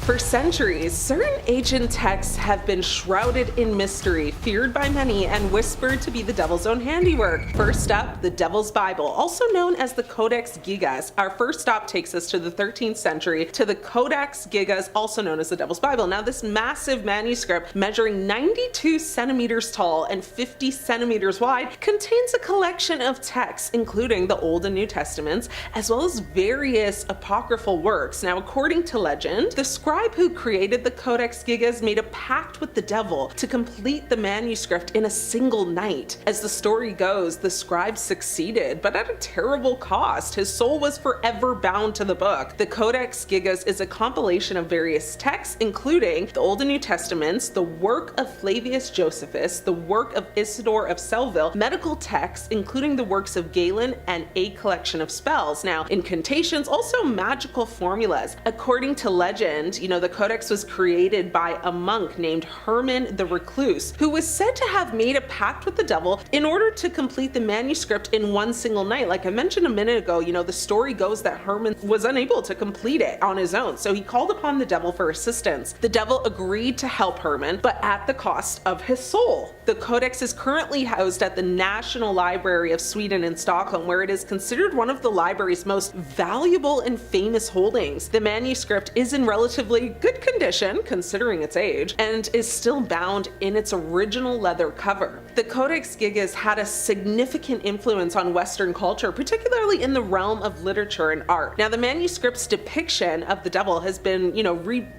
For centuries, certain ancient texts have been shrouded in mystery, feared by many, and whispered to be the devil's own handiwork. First up, the Devil's Bible, also known as the Codex Gigas. Our first stop takes us to the 13th century, to the Codex Gigas, also known as the Devil's Bible. Now, this massive manuscript, measuring 92 centimeters tall and 50 centimeters wide, contains a collection of texts, including the Old and New Testaments, as well as various apocryphal works. Now, according to legend, the scribe who created the Codex Gigas made a pact with the devil to complete the manuscript in a single night. As the story goes, the scribe succeeded, but at a terrible cost. His soul was forever bound to the book. The Codex Gigas is a compilation of various texts, including the Old and New Testaments, the work of Flavius Josephus, the work of Isidore of Seville, medical texts, including the works of Galen, and a collection of spells. Now, incantations, also magical formulas. According to legend, the Codex was created by a monk named Herman the Recluse, who was said to have made a pact with the devil in order to complete the manuscript in one single night. Like I mentioned a minute ago, the story goes that Herman was unable to complete it on his own, so he called upon the devil for assistance. The devil agreed to help Herman, but at the cost of his soul. The Codex is currently housed at the National Library of Sweden in Stockholm, where it is considered one of the library's most valuable and famous holdings. The manuscript is in relatively good condition, considering its age, and is still bound in its original leather cover. The Codex Gigas had a significant influence on Western culture, particularly in the realm of literature and art. Now, the manuscript's depiction of the devil has been,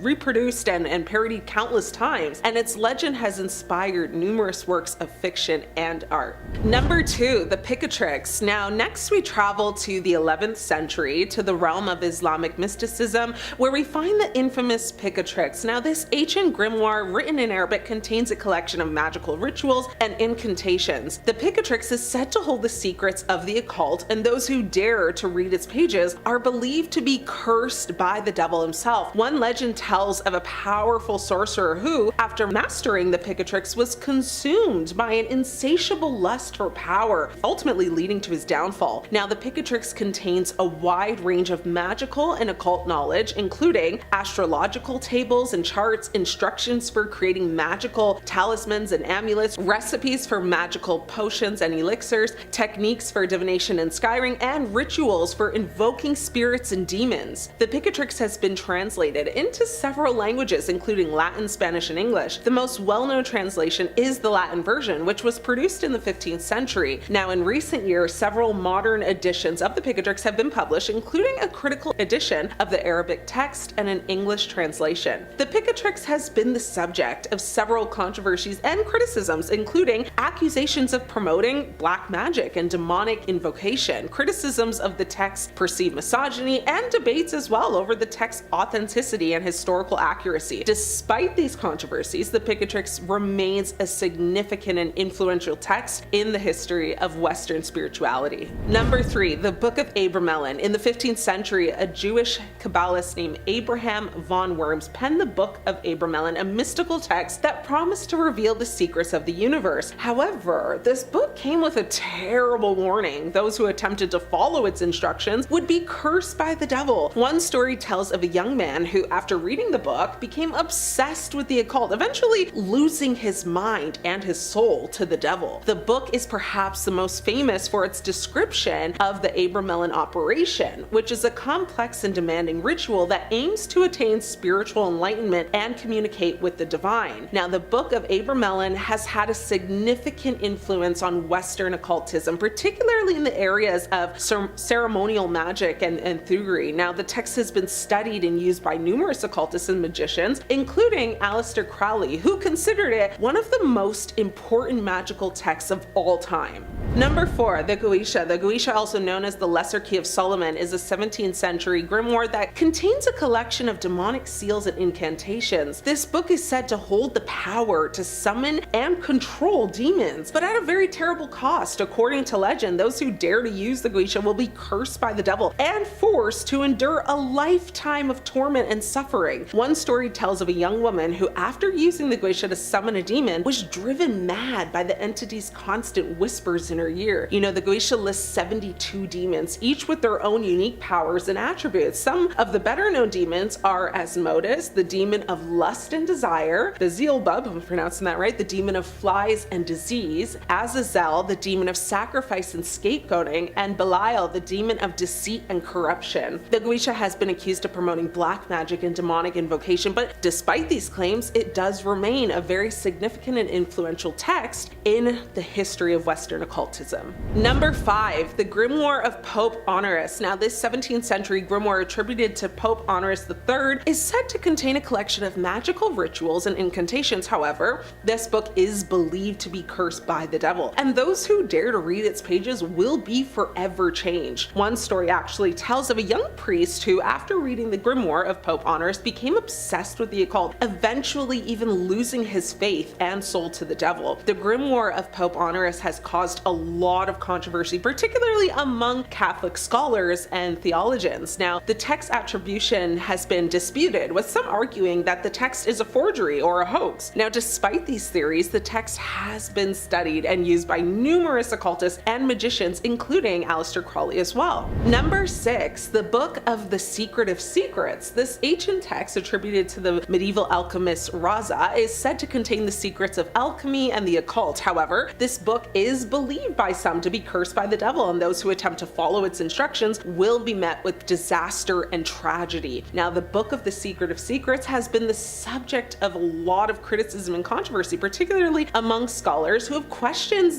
reproduced and parodied countless times, and its legend has inspired numerous works of fiction and art. Number 2, the Picatrix. Now, next we travel to the 11th century, to the realm of Islamic mysticism, where we find the infamous Picatrix. Now, this ancient grimoire written in Arabic contains a collection of magical rituals and incantations. The Picatrix is said to hold the secrets of the occult, and those who dare to read its pages are believed to be cursed by the devil himself. One legend tells of a powerful sorcerer who, after mastering the Picatrix, was consumed by an insatiable lust for power, ultimately leading to his downfall. Now, the Picatrix contains a wide range of magical and occult knowledge, including astrological tables and charts, instructions for creating magical talismans and amulets, recipes for magical potions and elixirs, techniques for divination and scrying, and rituals for invoking spirits and demons. The Picatrix has been translated into several languages, including Latin, Spanish, and English. The most well-known translation is the Latin version, which was produced in the 15th century. Now, in recent years, several modern editions of the Picatrix have been published, including a critical edition of the Arabic text and an English translation. The Picatrix has been the subject of several controversies and criticisms, including accusations of promoting black magic and demonic invocation, criticisms of the text's perceived misogyny, and debates as well over the text's authenticity and historical accuracy. Despite these controversies, the Picatrix remains a significant and influential text in the history of Western spirituality. Number 3, the Book of Abramelin. In the 15th century, a Jewish Kabbalist named Abraham von Worms penned the Book of Abramelin, a mystical text that promised to reveal the secrets of the universe. However, this book came with a terrible warning. Those who attempted to follow its instructions would be cursed by the devil. One story tells of a young man who, after reading the book, became obsessed with the occult, eventually losing his mind and his soul to the devil. The book is perhaps the most famous for its description of the Abramelin operation, which is a complex and demanding ritual that aims to attain spiritual enlightenment and communicate with the divine. Now, the Book of Abramelin has had a significant influence on Western occultism, particularly in the areas of ceremonial magic and thuggery. Now, the text has been studied and used by numerous occultists and magicians, including Aleister Crowley, who considered it one of the most important magical texts of all time. Number 4, the Goetia. The Goetia, also known as the Lesser Key of Solomon, is a 17th century grimoire that contains a collection of demonic seals and incantations. This book is said to hold the power to summon and control demons, but at a very terrible cost. According to legend, those who dare to use the Goetia will be cursed by the devil and forced to endure a lifetime of torment and suffering. One story tells of a young woman who, after using the Goetia to summon a demon, was driven mad by the entity's constant whispers in lunar year. You know, the Goetia lists 72 demons, each with their own unique powers and attributes. Some of the better known demons are Asmodeus, the demon of lust and desire, Beelzebub, I'm pronouncing that right, the demon of flies and disease, Azazel, the demon of sacrifice and scapegoating, and Belial, the demon of deceit and corruption. The Goetia has been accused of promoting black magic and demonic invocation, but despite these claims, it does remain a very significant and influential text in the history of Western occultism. Number 5, the Grimoire of Pope Honorius. Now, this 17th century grimoire attributed to Pope Honorius III is said to contain a collection of magical rituals and incantations. However, this book is believed to be cursed by the devil, and those who dare to read its pages will be forever changed. One story actually tells of a young priest who, after reading the Grimoire of Pope Honorius, became obsessed with the occult, eventually even losing his faith and soul to the devil. The Grimoire of Pope Honorius has caused a lot of controversy, particularly among Catholic scholars and theologians. Now, the text attribution has been disputed, with some arguing that the text is a forgery or a hoax. Now, despite these theories, the text has been studied and used by numerous occultists and magicians, including Aleister Crowley as well. Number 6, the Book of the Secret of Secrets. This ancient text, attributed to the medieval alchemist Raza, is said to contain the secrets of alchemy and the occult. However, this book is believed by some to be cursed by the devil, and those who attempt to follow its instructions will be met with disaster and tragedy. Now, the Book of the Secret of Secrets has been the subject of a lot of criticism and controversy, particularly among scholars who have questioned,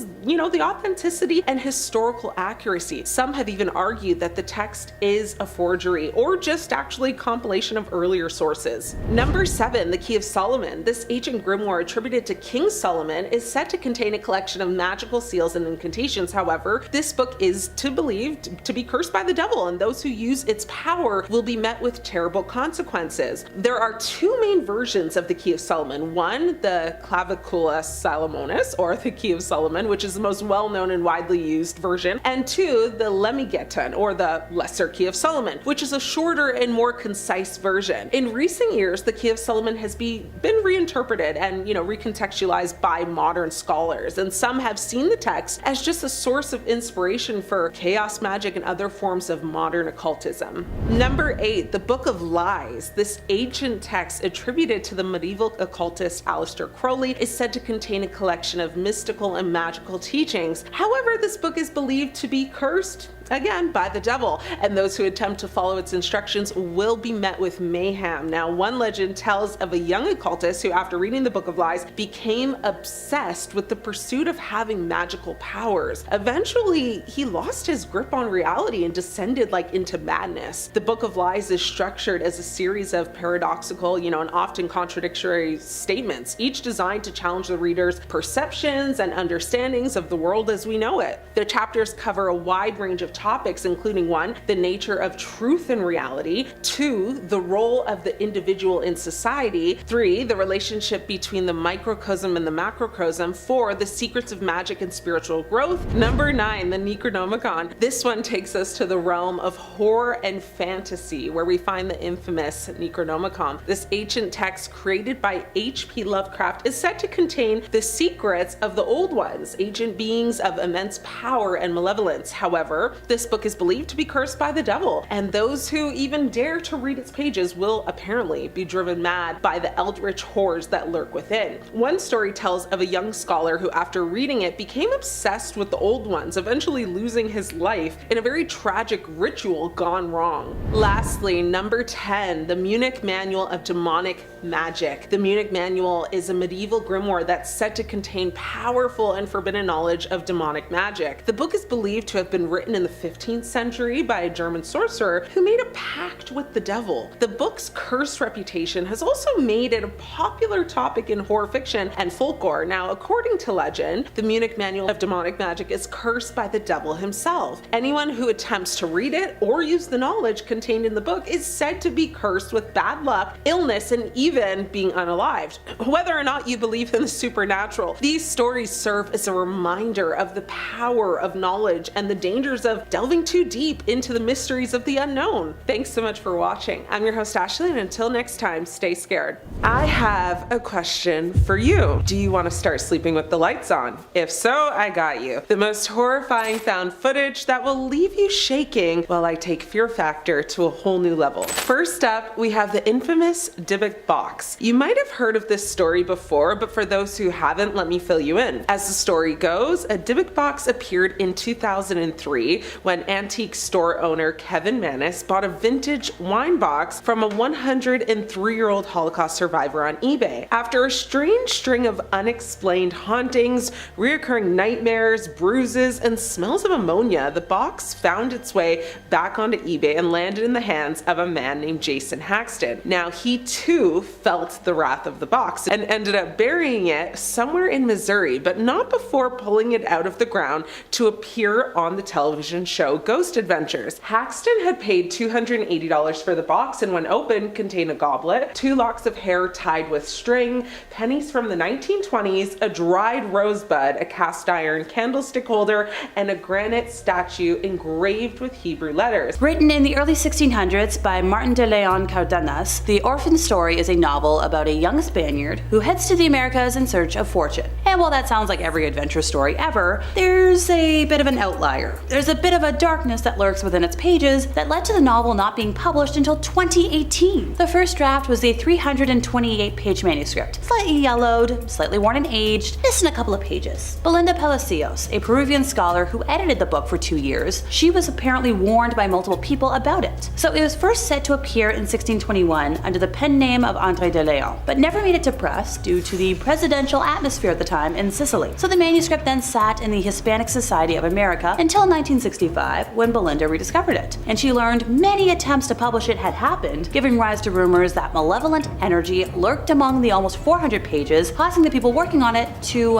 the authenticity and historical accuracy. Some have even argued that the text is a forgery or just actually a compilation of earlier sources. Number 7, the Key of Solomon. This ancient grimoire attributed to King Solomon is said to contain a collection of magical seals and incantations. However, this book is believed to be cursed by the devil, and those who use its power will be met with terrible consequences. There are two main versions of the Key of Solomon. One, the Clavicula Salomonis, or the Key of Solomon, which is the most well-known and widely used version, and 2, the Lemegeton, or the Lesser Key of Solomon, which is a shorter and more concise version. In recent years, the Key of Solomon has been reinterpreted and recontextualized by modern scholars, and some have seen the text as just a source of inspiration for chaos magic and other forms of modern occultism. Number 8, the Book of Lies. This ancient text, attributed to the medieval occultist Aleister Crowley, is said to contain a collection of mystical and magical teachings. However, this book is believed to be cursed, again, by the devil, and those who attempt to follow its instructions will be met with mayhem. Now, one legend tells of a young occultist who, after reading the Book of Lies, became obsessed with the pursuit of having magical powers. Eventually, he lost his grip on reality and descended into madness. The Book of Lies is structured as a series of paradoxical, and often contradictory statements, each designed to challenge the reader's perceptions and understandings of the world as we know it. The chapters cover a wide range of topics, including 1, the nature of truth and reality, 2, the role of the individual in society, 3, the relationship between the microcosm and the macrocosm, 4, the secrets of magic and spiritual growth. Number 9, the Necronomicon. This one takes us to the realm of horror and fantasy, where we find the infamous Necronomicon. This ancient text, created by H.P. Lovecraft, is said to contain the secrets of the Old Ones, ancient beings of immense power and malevolence. However, this book is believed to be cursed by the devil, and those who even dare to read its pages will apparently be driven mad by the eldritch horrors that lurk within. One story tells of a young scholar who, after reading it, became obsessed with the Old Ones, eventually losing his life in a very tragic ritual gone wrong. Lastly, number 10, the Munich Manual of Demonic Magic. The Munich Manual is a medieval grimoire that's said to contain powerful and forbidden knowledge of demonic magic. The book is believed to have been written in the 15th century by a German sorcerer who made a pact with the devil. The book's cursed reputation has also made it a popular topic in horror fiction and folklore. Now, according to legend, the Munich Manual of Demonic Magic is cursed by the devil himself. Anyone who attempts to read it or use the knowledge contained in the book is said to be cursed with bad luck, illness, and even being unalived. Whether or not you believe in the supernatural, these stories serve as a reminder of the power of knowledge and the dangers of of delving too deep into the mysteries of the unknown. Thanks so much for watching. I'm your host Ashley, and until next time, stay scared. I have a question for you. Do you want to start sleeping with the lights on? If so, I got you. The most horrifying found footage that will leave you shaking while I take fear factor to a whole new level. First up, we have the infamous Dybbuk box. You might have heard of this story before, but for those who haven't, let me fill you in. As the story goes, a Dybbuk box appeared in 2003 when antique store owner Kevin Mannis bought a vintage wine box from a 103-year-old Holocaust survivor on eBay. After a strange string of unexplained hauntings, reoccurring nightmares, bruises, and smells of ammonia, the box found its way back onto eBay and landed in the hands of a man named Jason Haxton. Now, he too felt the wrath of the box and ended up burying it somewhere in Missouri, but not before pulling it out of the ground to appear on the television show Ghost Adventures. Haxton had paid $280 for the box, and when opened, contained a goblet, 2 locks of hair tied with string, pennies from the 1920s, a dried rosebud, a cast iron candlestick holder, and a granite statue engraved with Hebrew letters. Written in the early 1600s by Martin de Leon Cardenas, The Orphan Story is a novel about a young Spaniard who heads to the Americas in search of fortune. And while that sounds like every adventure story ever, there's a bit of an outlier. There's a bit of a darkness that lurks within its pages that led to the novel not being published until 2018. The first draft was a 328-page manuscript, slightly yellowed, slightly worn and aged, missing a couple of pages. Belinda Palacios, a Peruvian scholar who edited the book for 2 years, she was apparently warned by multiple people about it. So it was first set to appear in 1621 under the pen name of Andre de Leon, but never made it to press due to the presidential atmosphere at the time in Sicily. So the manuscript then sat in the Hispanic Society of America until 1965, when Belinda rediscovered it, and she learned many attempts to publish it had happened, giving rise to rumors that malevolent energy lurked among the almost 400 pages, causing the people working on it to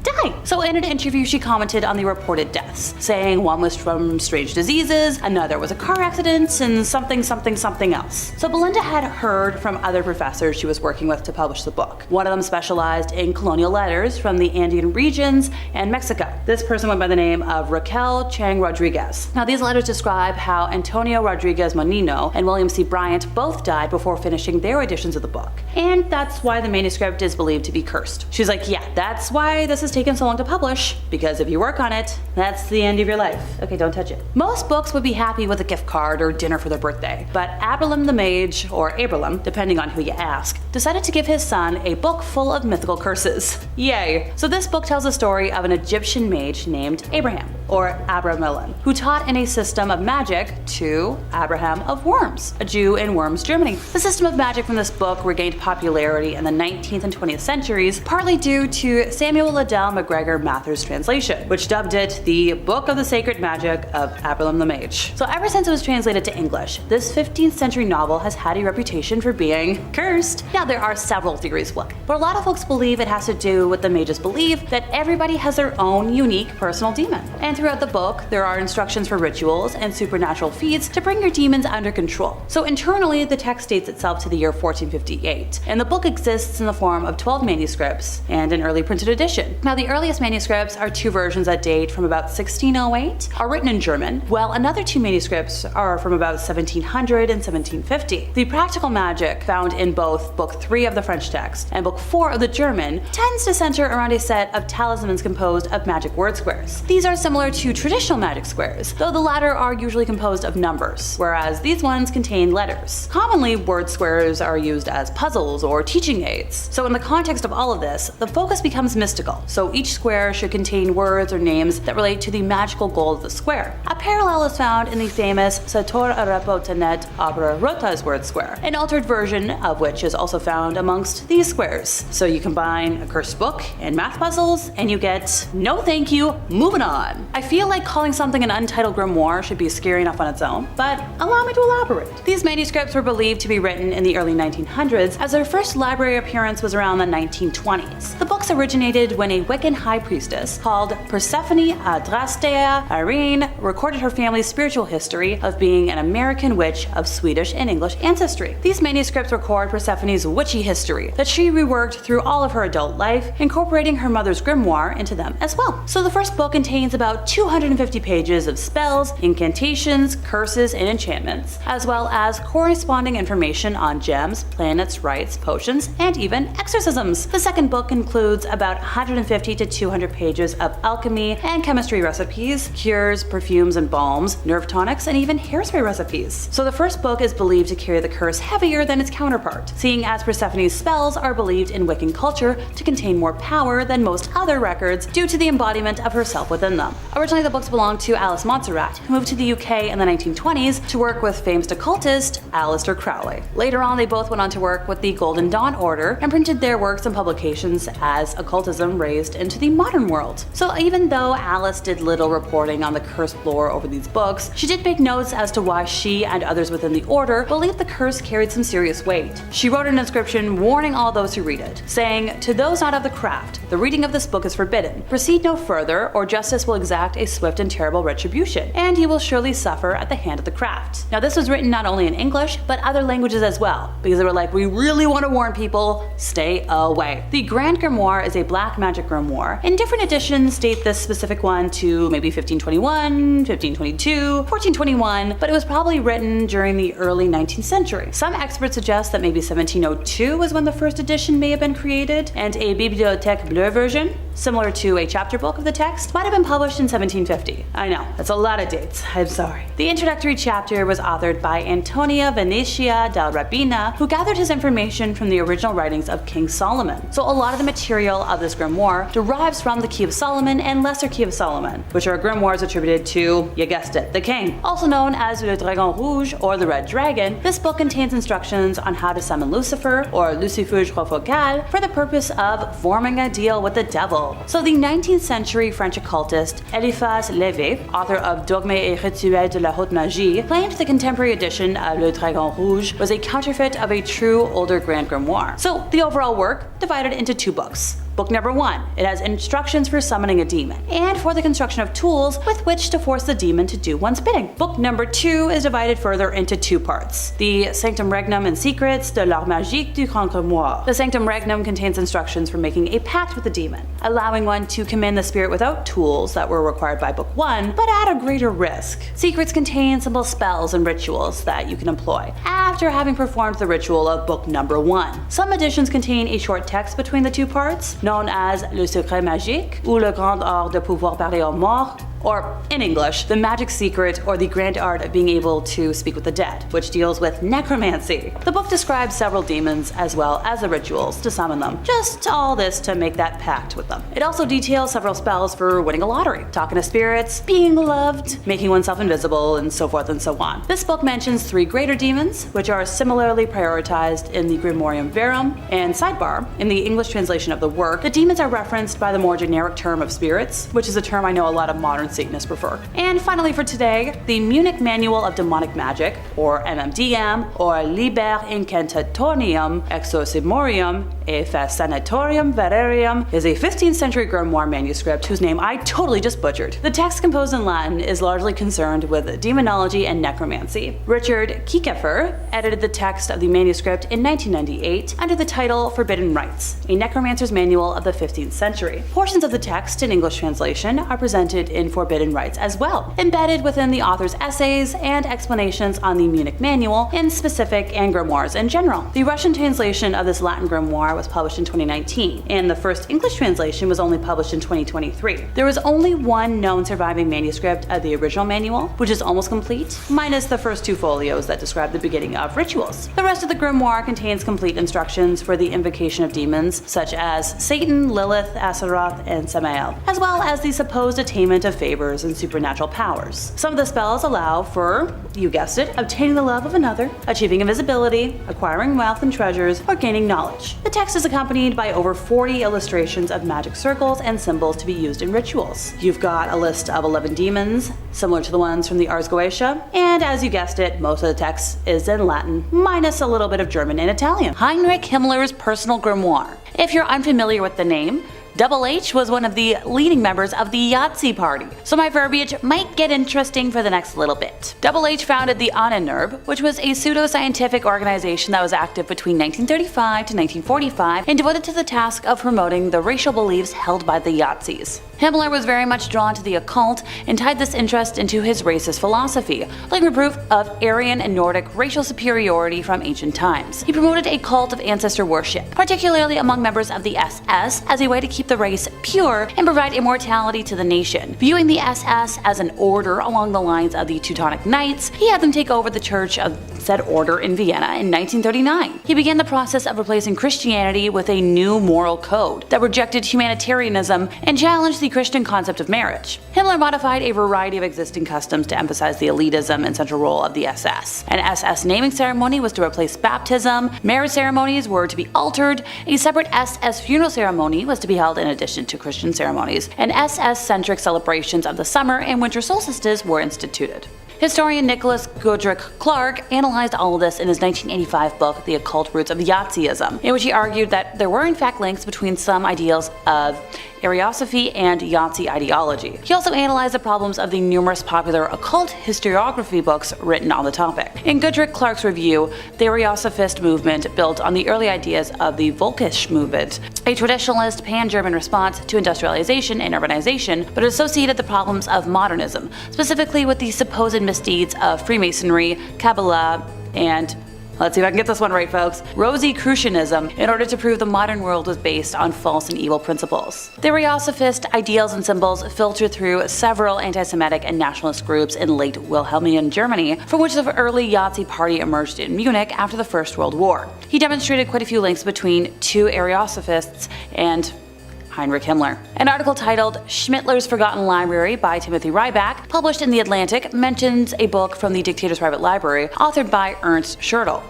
die. So in an interview, she commented on the reported deaths, saying one was from strange diseases, another was a car accident, and something else. So Belinda had heard from other professors she was working with to publish the book. One of them specialized in colonial letters from the Andean regions and Mexico. This person went by the name of Raquel Chang Rodriguez. Now, these letters describe how Antonio Rodriguez Monino and William C. Bryant both died before finishing their editions of the book. And that's why the manuscript is believed to be cursed. She's like, yeah, that's why this is taken so long to publish, because if you work on it, that's the end of your life. Okay, don't touch it. Most books would be happy with a gift card or dinner for their birthday, but Abraham the Mage, or Abram, depending on who you ask, decided to give his son a book full of mythical curses. Yay! So this book tells the story of an Egyptian mage named Abraham, or Abramelin, who taught in a system of magic to Abraham of Worms, a Jew in Worms, Germany. The system of magic from this book regained popularity in the 19th and 20th centuries, partly due to Samuel Liddell MacGregor Mather's translation, which dubbed it the Book of the Sacred Magic of Abraham the Mage. So ever since it was translated to English, this 15th century novel has had a reputation for being cursed. Now, there are several theories why, but a lot of folks believe it has to do with the mage's belief that everybody has their own unique personal demon. And throughout the book, there are instructions for rituals and supernatural feats to bring your demons under control. So internally, the text dates itself to the year 1458, and the book exists in the form of 12 manuscripts and an early printed edition. Now, the earliest manuscripts are 2 versions that date from about 1608, are written in German, while another 2 manuscripts are from about 1700 and 1750. The practical magic found in both Book 3 of the French text and Book 4 of the German tends to center around a set of talismans composed of magic word squares. These are similar to traditional magic squares, though the latter are usually composed of numbers, whereas these ones contain letters. Commonly, word squares are used as puzzles or teaching aids. So in the context of all of this, the focus becomes mystical. So each square should contain words or names that relate to the magical goal of the square. A parallel is found in the famous Sator Arapo Tenet Abra Rota's word square, an altered version of which is also found amongst these squares. So you combine a cursed book and math puzzles, and you get no thank you, moving on. I feel like calling something an untitled grimoire should be scary enough on its own, but allow me to elaborate. These manuscripts were believed to be written in the early 1900s, as their first library appearance was around the 1920s. The books text originated when a Wiccan high priestess called Persephone Adrastea Irene recorded her family's spiritual history of being an American witch of Swedish and English ancestry. These manuscripts record Persephone's witchy history that she reworked through all of her adult life, incorporating her mother's grimoire into them as well. So the first book contains about 250 pages of spells, incantations, curses, and enchantments, as well as corresponding information on gems, planets, rites, potions, and even exorcisms. The second book includes about 150 to 200 pages of alchemy and chemistry recipes, cures, perfumes and balms, nerve tonics, and even hairspray recipes. So the first book is believed to carry the curse heavier than its counterpart, seeing as Persephone's spells are believed in Wiccan culture to contain more power than most other records due to the embodiment of herself within them. Originally, the books belonged to Alice Montserrat, who moved to the UK in the 1920s to work with famed occultist Aleister Crowley. Later on, they both went on to work with the Golden Dawn Order and printed their works and publications as occultism raised into the modern world. So even though Alice did little reporting on the cursed lore over these books, she did make notes as to why she and others within the order believed the curse carried some serious weight. She wrote an inscription warning all those who read it, saying, "To those not of the craft, the reading of this book is forbidden. Proceed no further, or justice will exact a swift and terrible retribution, and you will surely suffer at the hand of the craft." Now this was written not only in English, but other languages as well, because they were like, we really want to warn people, stay away. The Grand Grimoire is a black magic grimoire, and different editions date this specific one to maybe 1521, 1522, 1421, but it was probably written during the early 19th century. Some experts suggest that maybe 1702 was when the first edition may have been created, and a Bibliothèque Bleue version, similar to a chapter book of the text, might have been published in 1750. I know, that's a lot of dates, I'm sorry. The introductory chapter was authored by Antonia Venetia del Rabina, who gathered his information from the original writings of King Solomon. So a lot of the material of this grimoire derives from the Key of Solomon and Lesser Key of Solomon, which are grimoires attributed to, you guessed it, the king. Also known as Le Dragon Rouge or the Red Dragon, this book contains instructions on how to summon Lucifer or Lucifuge Rofocal for the purpose of forming a deal with the devil. So the 19th century French occultist Eliphas Lévy, author of Dogmes et Rituels de la Haute Magie, claimed the contemporary edition of Le Dragon Rouge was a counterfeit of a true older Grand Grimoire. So the overall work divided into two books. Book number 1, it has instructions for summoning a demon, and for the construction of tools with which to force the demon to do one's bidding. Book number 2 is divided further into two parts. The Sanctum Regnum and Secrets de l'Art Magique du Grand Grimoire. The Sanctum Regnum contains instructions for making a pact with the demon, allowing one to command the spirit without tools that were required by Book 1, but at a greater risk. Secrets contain simple spells and rituals that you can employ after having performed the ritual of Book number 1. Some editions contain a short text between the two parts, known as Le Secret Magique ou Le Grand Art de Pouvoir Parler aux Morts, or in English, the magic secret or the grand art of being able to speak with the dead, which deals with necromancy. The book describes several demons as well as the rituals to summon them. Just all this to make that pact with them. It also details several spells for winning a lottery, talking to spirits, being loved, making oneself invisible, and so forth and so on. This book mentions 3 greater demons, which are similarly prioritized in the Grimorium Verum, and sidebar, in the English translation of the work, the demons are referenced by the more generic term of spirits, which is a term I know a lot of modern Satanists prefer. And finally for today, the Munich Manual of Demonic Magic, or MMDM, or Liber Incantatorium Exorcimorium et Fascinatorium Vererium, is a 15th century grimoire manuscript whose name I totally just butchered. The text, composed in Latin, is largely concerned with demonology and necromancy. Richard Kiekefer edited the text of the manuscript in 1998 under the title Forbidden Rites, a necromancer's manual of the 15th century. Portions of the text in English translation are presented in Forbidden Rites as well, embedded within the author's essays and explanations on the Munich Manual in specific and grimoires in general. The Russian translation of this Latin grimoire was published in 2019, and the first English translation was only published in 2023. There was only one known surviving manuscript of the original manual, which is almost complete, minus the first 2 folios that describe the beginning of rituals. The rest of the grimoire contains complete instructions for the invocation of demons, such as Satan, Lilith, Astaroth, and Samael, as well as the supposed attainment of favors and supernatural powers. Some of the spells allow for, you guessed it, obtaining the love of another, achieving invisibility, acquiring wealth and treasures, or gaining knowledge. The text is accompanied by over 40 illustrations of magic circles and symbols to be used in rituals. You've got a list of 11 demons, similar to the ones from the Ars Goetia, and as you guessed it, most of the text is in Latin, minus a little bit of German and Italian. Heinrich Himmler's personal grimoire. If you're unfamiliar with the name, Double H was one of the leading members of the Yahtzee party, so my verbiage might get interesting for the next little bit. Double H founded the Ahnenerbe, which was a pseudo-scientific organization that was active between 1935 to 1945 and devoted to the task of promoting the racial beliefs held by the Yahtzees. Himmler was very much drawn to the occult and tied this interest into his racist philosophy, looking for proof of Aryan and Nordic racial superiority from ancient times. He promoted a cult of ancestor worship, particularly among members of the SS, as a way to keep the race pure and provide immortality to the nation. Viewing the SS as an order along the lines of the Teutonic Knights, he had them take over the church of said order in Vienna in 1939. He began the process of replacing Christianity with a new moral code that rejected humanitarianism and challenged the Christian concept of marriage. Himmler modified a variety of existing customs to emphasize the elitism and central role of the SS. An SS naming ceremony was to replace baptism, marriage ceremonies were to be altered, a separate SS funeral ceremony was to be held in addition to Christian ceremonies, and SS-centric celebrations of the summer and winter solstices were instituted. Historian Nicholas Goodrick Clark analyzed all of this in his 1985 book, The Occult Roots of Yahtzeism, in which he argued that there were in fact links between some ideals of Ariosophy and Yahtzee ideology. He also analyzed the problems of the numerous popular occult historiography books written on the topic. In Goodrick Clark's review, the Ariosophist movement built on the early ideas of the Volkisch movement, a traditionalist pan-German response to industrialization and urbanization, but it associated the problems of modernism, specifically with the supposed misdeeds of Freemasonry, Kabbalah, and let's see if I can get this one right, folks, Rosicrucianism, in order to prove the modern world was based on false and evil principles. The Ariosophist ideals and symbols filtered through several anti-Semitic and nationalist groups in late Wilhelmian Germany, from which the early Yahtzee party emerged in Munich after the First World War. He demonstrated quite a few links between two Ariosophists and Heinrich Himmler. An article titled Schmittler's Forgotten Library by Timothy Ryback, published in The Atlantic, mentions a book from the Dictator's Private Library, authored by Ernst Schertl.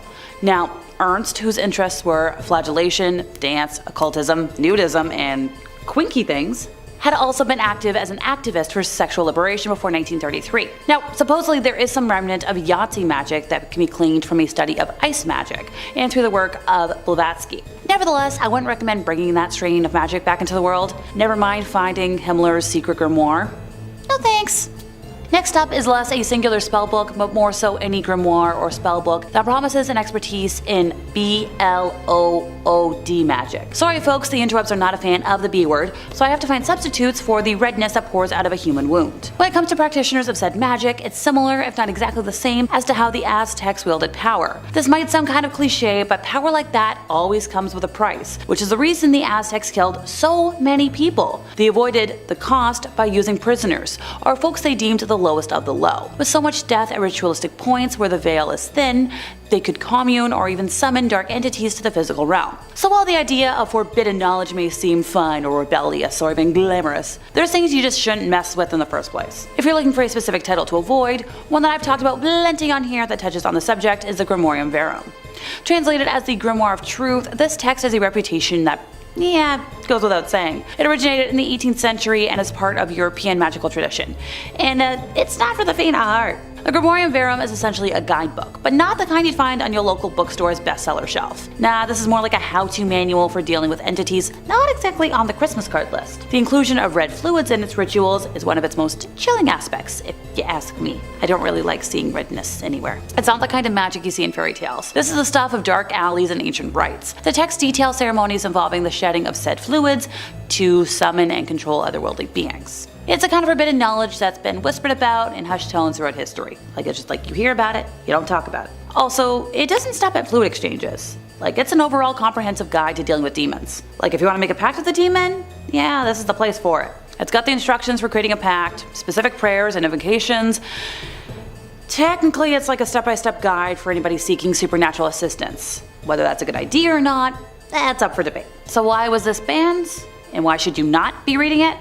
Now, Ernst, whose interests were flagellation, dance, occultism, nudism, and quinky things, had also been active as an activist for sexual liberation before 1933. Now, supposedly there is some remnant of Yahtzee magic that can be gleaned from a study of ice magic, and through the work of Blavatsky. Nevertheless, I wouldn't recommend bringing that strain of magic back into the world. Never mind finding Himmler's secret grimoire. No thanks. Next up is less a singular spellbook, but more so any grimoire or spellbook that promises an expertise in B-L-O-O-D magic. Sorry folks, the interwebs are not a fan of the B word, so I have to find substitutes for the redness that pours out of a human wound. When it comes to practitioners of said magic, it's similar, if not exactly the same, as to how the Aztecs wielded power. This might sound kind of cliche, but power like that always comes with a price, which is the reason the Aztecs killed so many people. They avoided the cost by using prisoners, or folks they deemed the lowest of the low. With so much death at ritualistic points where the veil is thin, they could commune or even summon dark entities to the physical realm. So while the idea of forbidden knowledge may seem fun or rebellious or even glamorous, there's things you just shouldn't mess with in the first place. If you're looking for a specific title to avoid, one that I've talked about plenty on here that touches on the subject is the Grimorium Verum. Translated as the Grimoire of Truth, this text has a reputation that goes without saying. It originated in the 18th century and is part of European magical tradition. And it's not for the faint of heart. The Grimorium Verum is essentially a guidebook, but not the kind you'd find on your local bookstore's bestseller shelf. Nah, this is more like a how-to manual for dealing with entities not exactly on the Christmas card list. The inclusion of red fluids in its rituals is one of its most chilling aspects, if you ask me. I don't really like seeing redness anywhere. It's not the kind of magic you see in fairy tales. This is the stuff of dark alleys and ancient rites. The text details ceremonies involving the shedding of said fluids to summon and control otherworldly beings. It's a kind of forbidden knowledge that's been whispered about in hushed tones throughout history. Like, it's just like you hear about it, you don't talk about it. Also, it doesn't stop at fluid exchanges. Like, it's an overall comprehensive guide to dealing with demons. Like, if you want to make a pact with a demon, yeah, this is the place for it. It's got the instructions for creating a pact, specific prayers and invocations. Technically, it's like a step-by-step guide for anybody seeking supernatural assistance. Whether that's a good idea or not, that's up for debate. So why was this banned? And why should you not be reading it?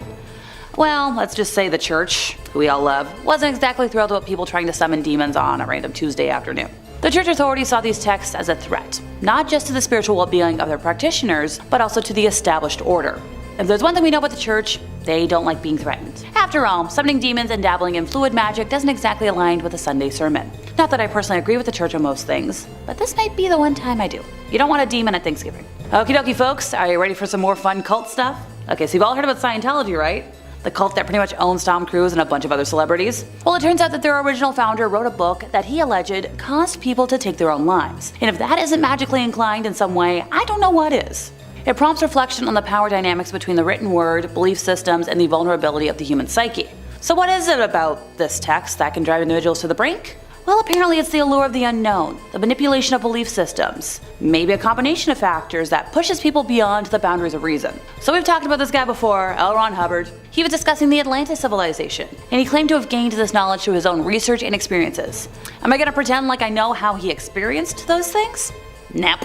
Well, let's just say the church, who we all love, wasn't exactly thrilled about people trying to summon demons on a random Tuesday afternoon. The church authorities saw these texts as a threat, not just to the spiritual well-being of their practitioners, but also to the established order. If there's one thing we know about the church, they don't like being threatened. After all, summoning demons and dabbling in fluid magic doesn't exactly align with a Sunday sermon. Not that I personally agree with the church on most things, but this might be the one time I do. You don't want a demon at Thanksgiving. Okie dokie folks, are you ready for some more fun cult stuff? Okay, so you've all heard about Scientology, right? The cult that pretty much owns Tom Cruise and a bunch of other celebrities. Well, it turns out that their original founder wrote a book that he alleged caused people to take their own lives. And if that isn't magically inclined in some way, I don't know what is. It prompts reflection on the power dynamics between the written word, belief systems, and the vulnerability of the human psyche. So what is it about this text that can drive individuals to the brink? Well, apparently it's the allure of the unknown, the manipulation of belief systems, maybe a combination of factors that pushes people beyond the boundaries of reason. So we've talked about this guy before, L. Ron Hubbard. He was discussing the Atlantis civilization, and he claimed to have gained this knowledge through his own research and experiences. Am I gonna pretend like I know how he experienced those things? Nope.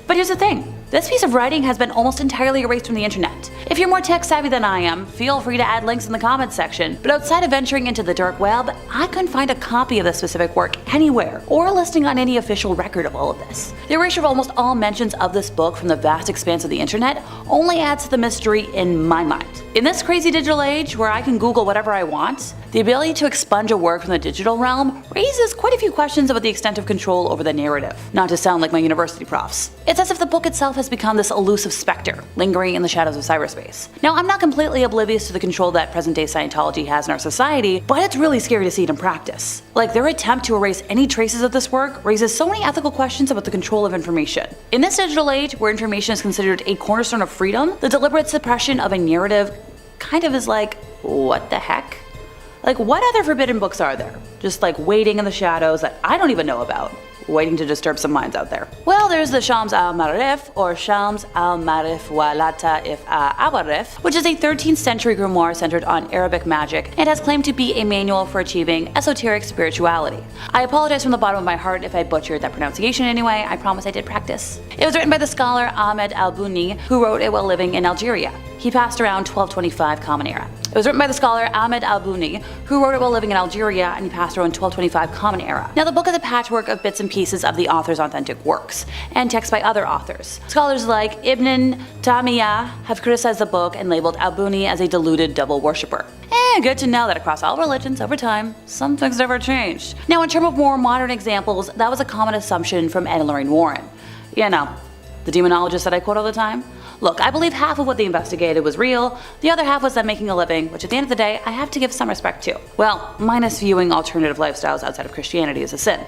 But here's the thing. This piece of writing has been almost entirely erased from the internet. If you're more tech savvy than I am, feel free to add links in the comments section, but outside of venturing into the dark web, I couldn't find a copy of this specific work anywhere, or a listing on any official record of all of this. The erasure of almost all mentions of this book from the vast expanse of the internet only adds to the mystery in my mind. In this crazy digital age where I can Google whatever I want, the ability to expunge a work from the digital realm raises quite a few questions about the extent of control over the narrative, not to sound like my university profs. It's as if the book itself has become this elusive specter, lingering in the shadows of cyberspace. Now, I'm not completely oblivious to the control that present-day Scientology has in our society, but it's really scary to see it in practice. Like, their attempt to erase any traces of this work raises so many ethical questions about the control of information. In this digital age, where information is considered a cornerstone of freedom, the deliberate suppression of a narrative kind of is like, what the heck? Like, what other forbidden books are there? Just like waiting in the shadows that I don't even know about, waiting to disturb some minds out there. Well, there's the Shams al-Ma'arif, or Shams al-Ma'arif wa Lata'if al-Awarif, which is a 13th century grimoire centered on Arabic magic and has claimed to be a manual for achieving esoteric spirituality. I apologize from the bottom of my heart if I butchered that pronunciation anyway, I promise I did practice. It was written by the scholar Ahmed al-Buni, who wrote it while living in Algeria. He passed around 1225 Common Era. It was written by the scholar Ahmed al-Buni, who wrote it while living in Algeria, and he passed around 1225 Common Era. Now, the book is a patchwork of bits and pieces of the author's authentic works, and texts by other authors. Scholars like Ibn Taymiyyah have criticized the book and labeled al-Buni as a deluded devil worshipper. Good to know that across all religions over time, some things never changed. Now, in terms of more modern examples, that was a common assumption from Ed and Lorraine Warren. You know, the demonologist that I quote all the time. Look, I believe half of what they investigated was real, the other half was them making a living, which at the end of the day, I have to give some respect to. Well, minus viewing alternative lifestyles outside of Christianity as a sin.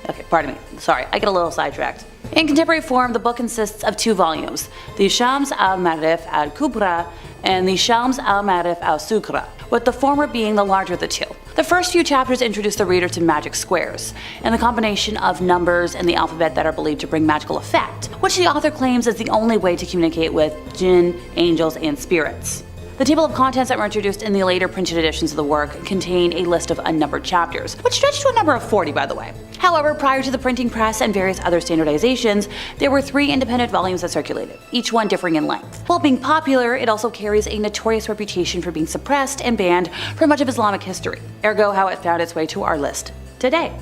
Okay, pardon me. Sorry, I get a little sidetracked. In contemporary form, the book consists of 2 volumes, the Shams al-Ma'arif al-Kubra and the Shams al-Ma'arif al-Sughra, with the former being the larger of the two. The first few chapters introduce the reader to magic squares, and the combination of numbers and the alphabet that are believed to bring magical effect, which the author claims is the only way to communicate with jinn, angels, and spirits. The table of contents that were introduced in the later printed editions of the work contain a list of unnumbered chapters, which stretched to a number of 40 by the way. However, prior to the printing press and various other standardizations, there were 3 independent volumes that circulated, each one differing in length. While being popular, it also carries a notorious reputation for being suppressed and banned for much of Islamic history, ergo how it found its way to our list today.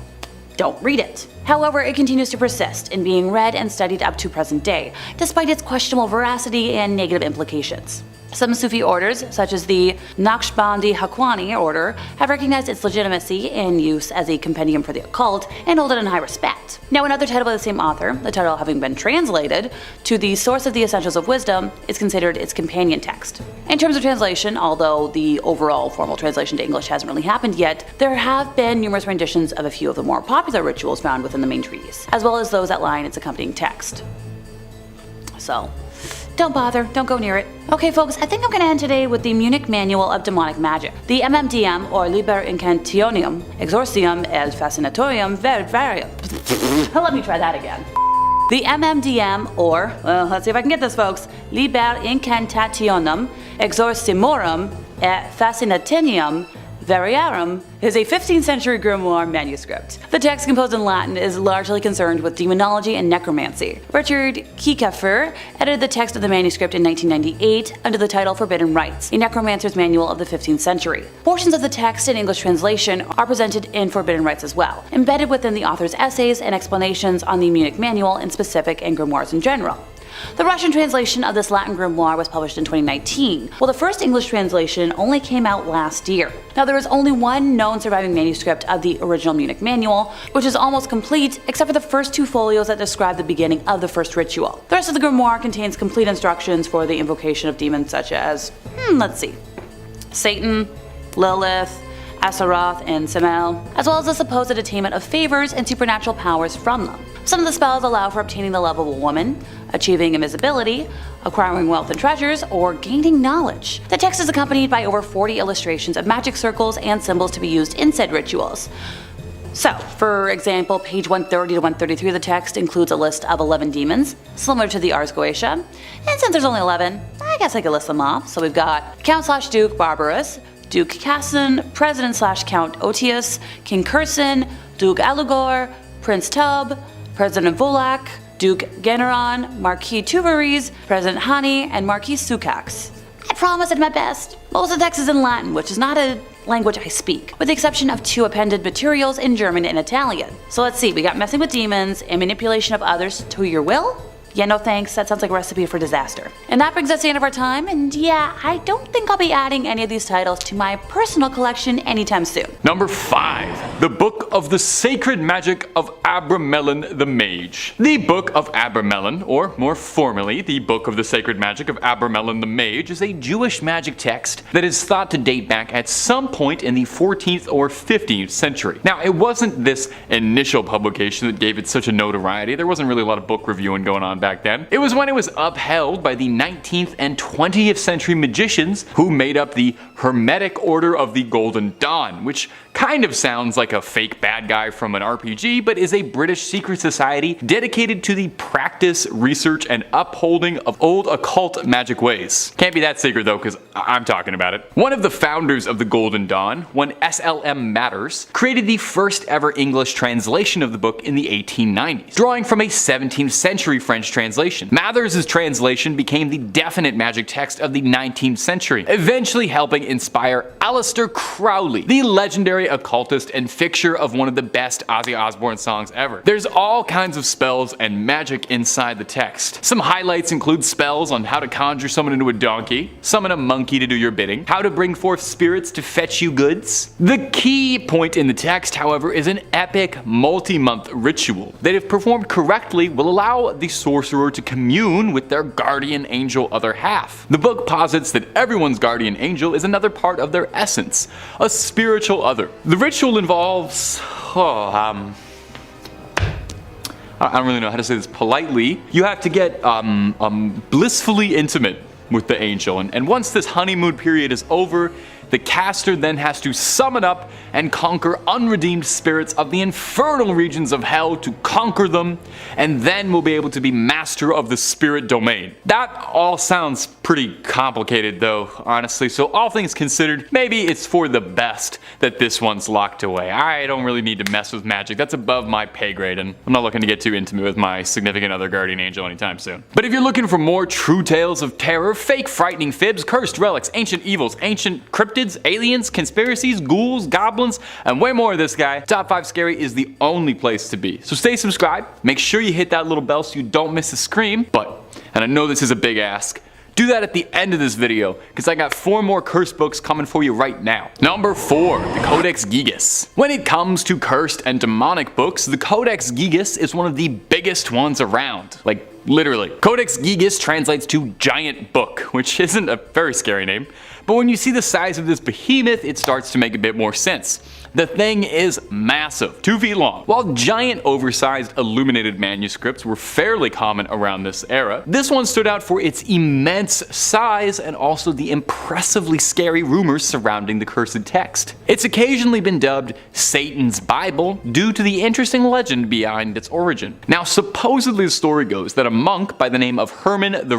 Don't read it. However, it continues to persist in being read and studied up to present day, despite its questionable veracity and negative implications. Some Sufi orders, such as the Naqshbandi Haqqani order, have recognized its legitimacy and use as a compendium for the occult and hold it in high respect. Now, another title by the same author, the title having been translated to the Source of the Essentials of Wisdom, is considered its companion text. In terms of translation, although the overall formal translation to English hasn't really happened yet, there have been numerous renditions of a few of the more popular rituals found within the main treatise, as well as those that lie in its accompanying text. So, don't bother, don't go near it. Okay folks, I think I'm gonna end today with the Munich Manual of Demonic Magic. The MMDM, or Liber Incantationum Exorcium et Fascinatorium Varium. Let me try that again. The MMDM, or, well, let's see if I can get this folks, Liber Incantationum Exorcimorum et Fascinatium Variarum, is a 15th century grimoire manuscript. The text, composed in Latin, is largely concerned with demonology and necromancy. Richard Kieckhofer edited the text of the manuscript in 1998 under the title Forbidden Rites, a necromancer's manual of the 15th century. Portions of the text in English translation are presented in Forbidden Rites as well, embedded within the author's essays and explanations on the Munich Manual in specific and grimoires in general. The Russian translation of this Latin grimoire was published in 2019, while the first English translation only came out last year. Now, there is only one known surviving manuscript of the original Munich manual, which is almost complete except for the first 2 folios that describe the beginning of the first ritual. The rest of the grimoire contains complete instructions for the invocation of demons such as, let's see, Satan, Lilith, Asaroth, and Samael, as well as the supposed attainment of favors and supernatural powers from them. Some of the spells allow for obtaining the love of a woman, achieving invisibility, acquiring wealth and treasures, or gaining knowledge. The text is accompanied by over 40 illustrations of magic circles and symbols to be used in said rituals. So, for example, page 130 to 133 of the text includes a list of 11 demons, similar to the Ars Goetia, and since there's only 11, I guess I could list them off. So we've got Count/Duke Barbarus, Duke Cassin, President/Count Otius, King Curson, Duke Alugor, Prince Tub, President Volak, Duke Generon, Marquis Tuveries, President Hani, and Marquis Sucax. I promise I did my best. Most of the text is in Latin, which is not a language I speak, with the exception of 2 appended materials in German and Italian. So let's see, we got messing with demons and manipulation of others to your will? Yeah, no thanks, that sounds like a recipe for disaster. And that brings us to the end of our time, and yeah, I don't think I'll be adding any of these titles to my personal collection anytime soon. Number 5. The Book of the Sacred Magic of Abramelin the Mage. The Book of Abramelin, or more formally, the Book of the Sacred Magic of Abramelin the Mage, is a Jewish magic text that is thought to date back at some point in the 14th or 15th century. Now, it wasn't this initial publication that gave it such a notoriety. There wasn't really a lot of book reviewing going on back then. It was when it was upheld by the 19th and 20th century magicians who made up the Hermetic Order of the Golden Dawn, which kind of sounds like a fake bad guy from an RPG, but is a British secret society dedicated to the practice, research, and upholding of old occult magic ways. Can't be that secret though, because I'm talking about it. One of the founders of the Golden Dawn, one SLM Matters, created the first ever English translation of the book in the 1890s, drawing from a 17th century French translation. Mathers' translation became the definite magic text of the 19th century, eventually helping inspire Aleister Crowley, the legendary occultist and fixture of one of the best Ozzy Osbourne songs ever. There's all kinds of spells and magic inside the text. Some highlights include spells on how to conjure someone into a donkey, summon a monkey to do your bidding, how to bring forth spirits to fetch you goods. The key point in the text, however, is an epic multi-month ritual that, if performed correctly, will allow the sorcerer to commune with their guardian angel other half. The book posits that everyone's guardian angel is another part of their essence, a spiritual other. The ritual involves, I don't really know how to say this politely. You have to get blissfully intimate with the angel, and once this honeymoon period is over, the caster then has to summon up and conquer unredeemed spirits of the infernal regions of hell to conquer them, and then will be able to be master of the spirit domain. That all sounds pretty complicated though, honestly, so all things considered, maybe it's for the best that this one's locked away. I don't really need to mess with magic, that's above my pay grade, and I'm not looking to get too intimate with my significant other guardian angel anytime soon. But if you're looking for more true tales of terror, fake frightening fibs, cursed relics, ancient evils, ancient cryptids, aliens, conspiracies, ghouls, goblins, and way more of this guy, Top 5 Scary is the only place to be. So stay subscribed, make sure you hit that little bell so you don't miss a scream, and I know this is a big ask, do that at the end of this video, because I got 4 more cursed books coming for you right now. Number 4, the Codex Gigas. When it comes to cursed and demonic books, the Codex Gigas is one of the biggest ones around. Like, literally. Codex Gigas translates to giant book, which isn't a very scary name, but when you see the size of this behemoth, it starts to make a bit more sense. The thing is massive, 2 feet long. While giant oversized illuminated manuscripts were fairly common around this era, this one stood out for its immense size and also the impressively scary rumors surrounding the cursed text. It's occasionally been dubbed Satan's Bible due to the interesting legend behind its origin. Now, supposedly the story goes that a monk by the name of Herman the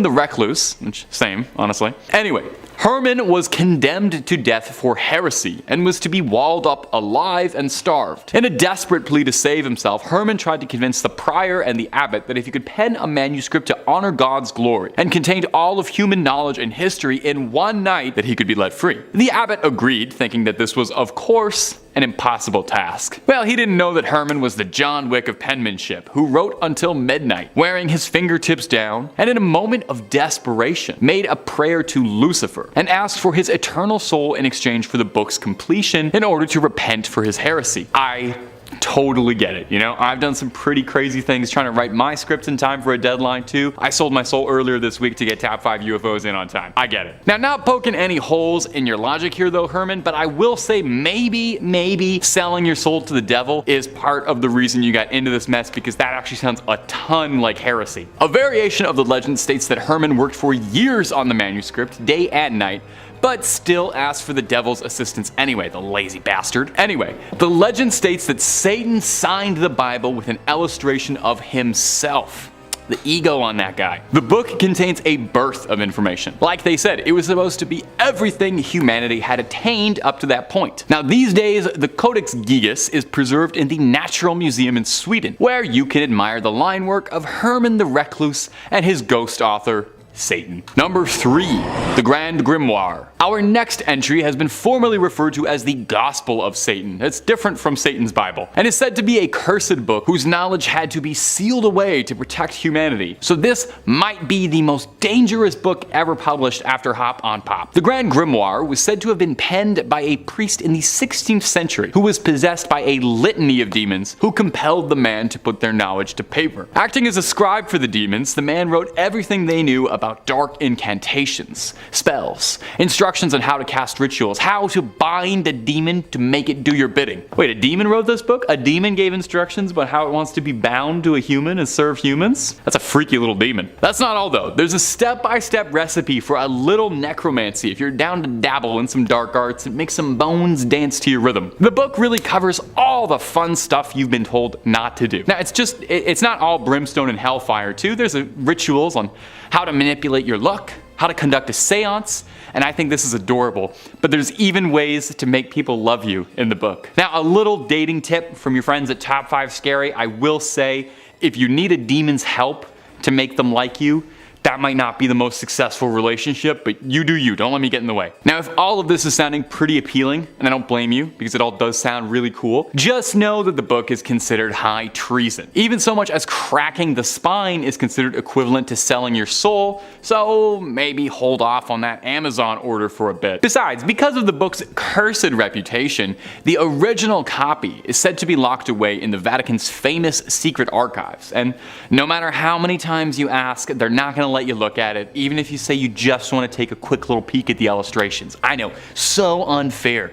Recluse, which same, honestly. Anyway, Herman was condemned to death for heresy and was to be walled up alive and starved. In a desperate plea to save himself, Herman tried to convince the prior and the abbot that if he could pen a manuscript to honor God's glory and contained all of human knowledge and history in one night, that he could be let free. The abbot agreed, thinking that this was, of course, an impossible task. Well, he didn't know that Herman was the John Wick of penmanship, who wrote until midnight, wearing his fingertips down, and in a moment of desperation, made a prayer to Lucifer, and asked for his eternal soul in exchange for the book's completion in order to repent for his heresy. I totally get it, you know? I've done some pretty crazy things trying to write my script in time for a deadline too. I sold my soul earlier this week to get top 5 UFOs in on time. I get it. Now, not poking any holes in your logic here though, Herman, but I will say maybe selling your soul to the devil is part of the reason you got into this mess, because that actually sounds a ton like heresy. A variation of the legend states that Herman worked for years on the manuscript, day and night, but still asked for the devil's assistance anyway, the lazy bastard. Anyway, the legend states that Satan signed the Bible with an illustration of himself. The ego on that guy. The book contains a birth of information. Like they said, it was supposed to be everything humanity had attained up to that point. Now these days, the Codex Gigas is preserved in the Natural Museum in Sweden, where you can admire the line work of Herman the Recluse and his ghost author, Satan. Number 3. The Grand Grimoire. Our next entry has been formerly referred to as the Gospel of Satan. It's different from Satan's Bible, and is said to be a cursed book whose knowledge had to be sealed away to protect humanity. So this might be the most dangerous book ever published after Hop on Pop. The Grand Grimoire was said to have been penned by a priest in the 16th century who was possessed by a litany of demons who compelled the man to put their knowledge to paper. Acting as a scribe for the demons, the man wrote everything they knew about dark incantations, spells, instructions on how to cast rituals, how to bind a demon to make it do your bidding. Wait, a demon wrote this book? A demon gave instructions about how it wants to be bound to a human and serve humans? That's a freaky little demon. That's not all though. There's a step-by-step recipe for a little necromancy if you're down to dabble in some dark arts and make some bones dance to your rhythm. The book really covers all the fun stuff you've been told not to do. Now it's not all brimstone and hellfire too. There's rituals on how to manipulate your luck, how to conduct a seance, and I think this is adorable. But there's even ways to make people love you in the book. Now, a little dating tip from your friends at Top 5 Scary. I will say, if you need a demon's help to make them like you, that might not be the most successful relationship, but you do you, don't let me get in the way. Now, if all of this is sounding pretty appealing, and I don't blame you, because it all does sound really cool, just know that the book is considered high treason. Even so much as cracking the spine is considered equivalent to selling your soul, so maybe hold off on that Amazon order for a bit. Besides, because of the book's cursed reputation, the original copy is said to be locked away in the Vatican's famous secret archives, and no matter how many times you ask, they're not going to let you look at it, even if you say you just want to take a quick little peek at the illustrations. I know, so unfair.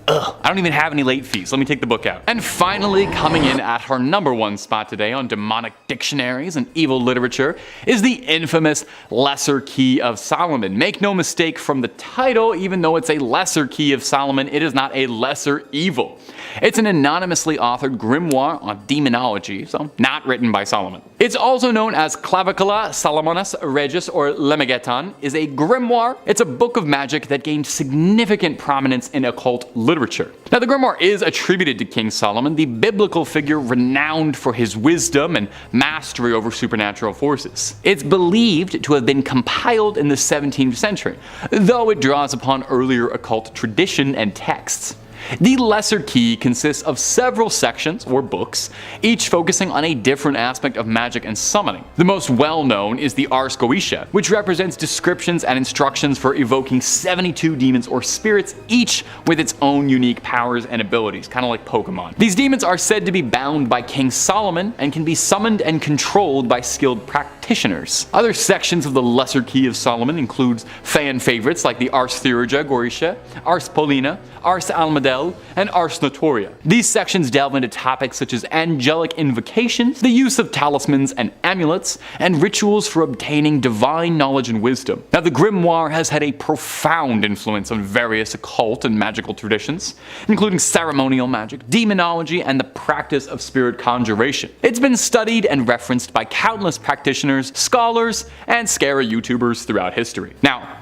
Ugh, I don't even have any late fees. Let me take the book out. And finally, coming in at her #1 spot today on demonic dictionaries and evil literature is the infamous Lesser Key of Solomon. Make no mistake from the title, even though it's a Lesser Key of Solomon, it is not a lesser evil. It's an anonymously authored grimoire on demonology, so not written by Solomon. It's also known as Clavicula Salomonis Regis, or Lemegeton, is a grimoire. It's a book of magic that gained significant prominence in occult literature. Now, the grimoire is attributed to King Solomon, the biblical figure renowned for his wisdom and mastery over supernatural forces. It's believed to have been compiled in the 17th century, though it draws upon earlier occult tradition and texts. The Lesser Key consists of several sections, or books, each focusing on a different aspect of magic and summoning. The most well-known is the Ars Goetia, which represents descriptions and instructions for evoking 72 demons or spirits, each with its own unique powers and abilities, kind of like Pokemon. These demons are said to be bound by King Solomon and can be summoned and controlled by skilled practitioners. Other sections of the Lesser Key of Solomon includes fan favorites like the Ars Theurgia Goetia, Ars Paulina, Ars Almadel, and Ars Notoria. These sections delve into topics such as angelic invocations, the use of talismans and amulets, and rituals for obtaining divine knowledge and wisdom. Now, the grimoire has had a profound influence on various occult and magical traditions, including ceremonial magic, demonology, and the practice of spirit conjuration. It's been studied and referenced by countless practitioners, scholars, and scary YouTubers throughout history. Now,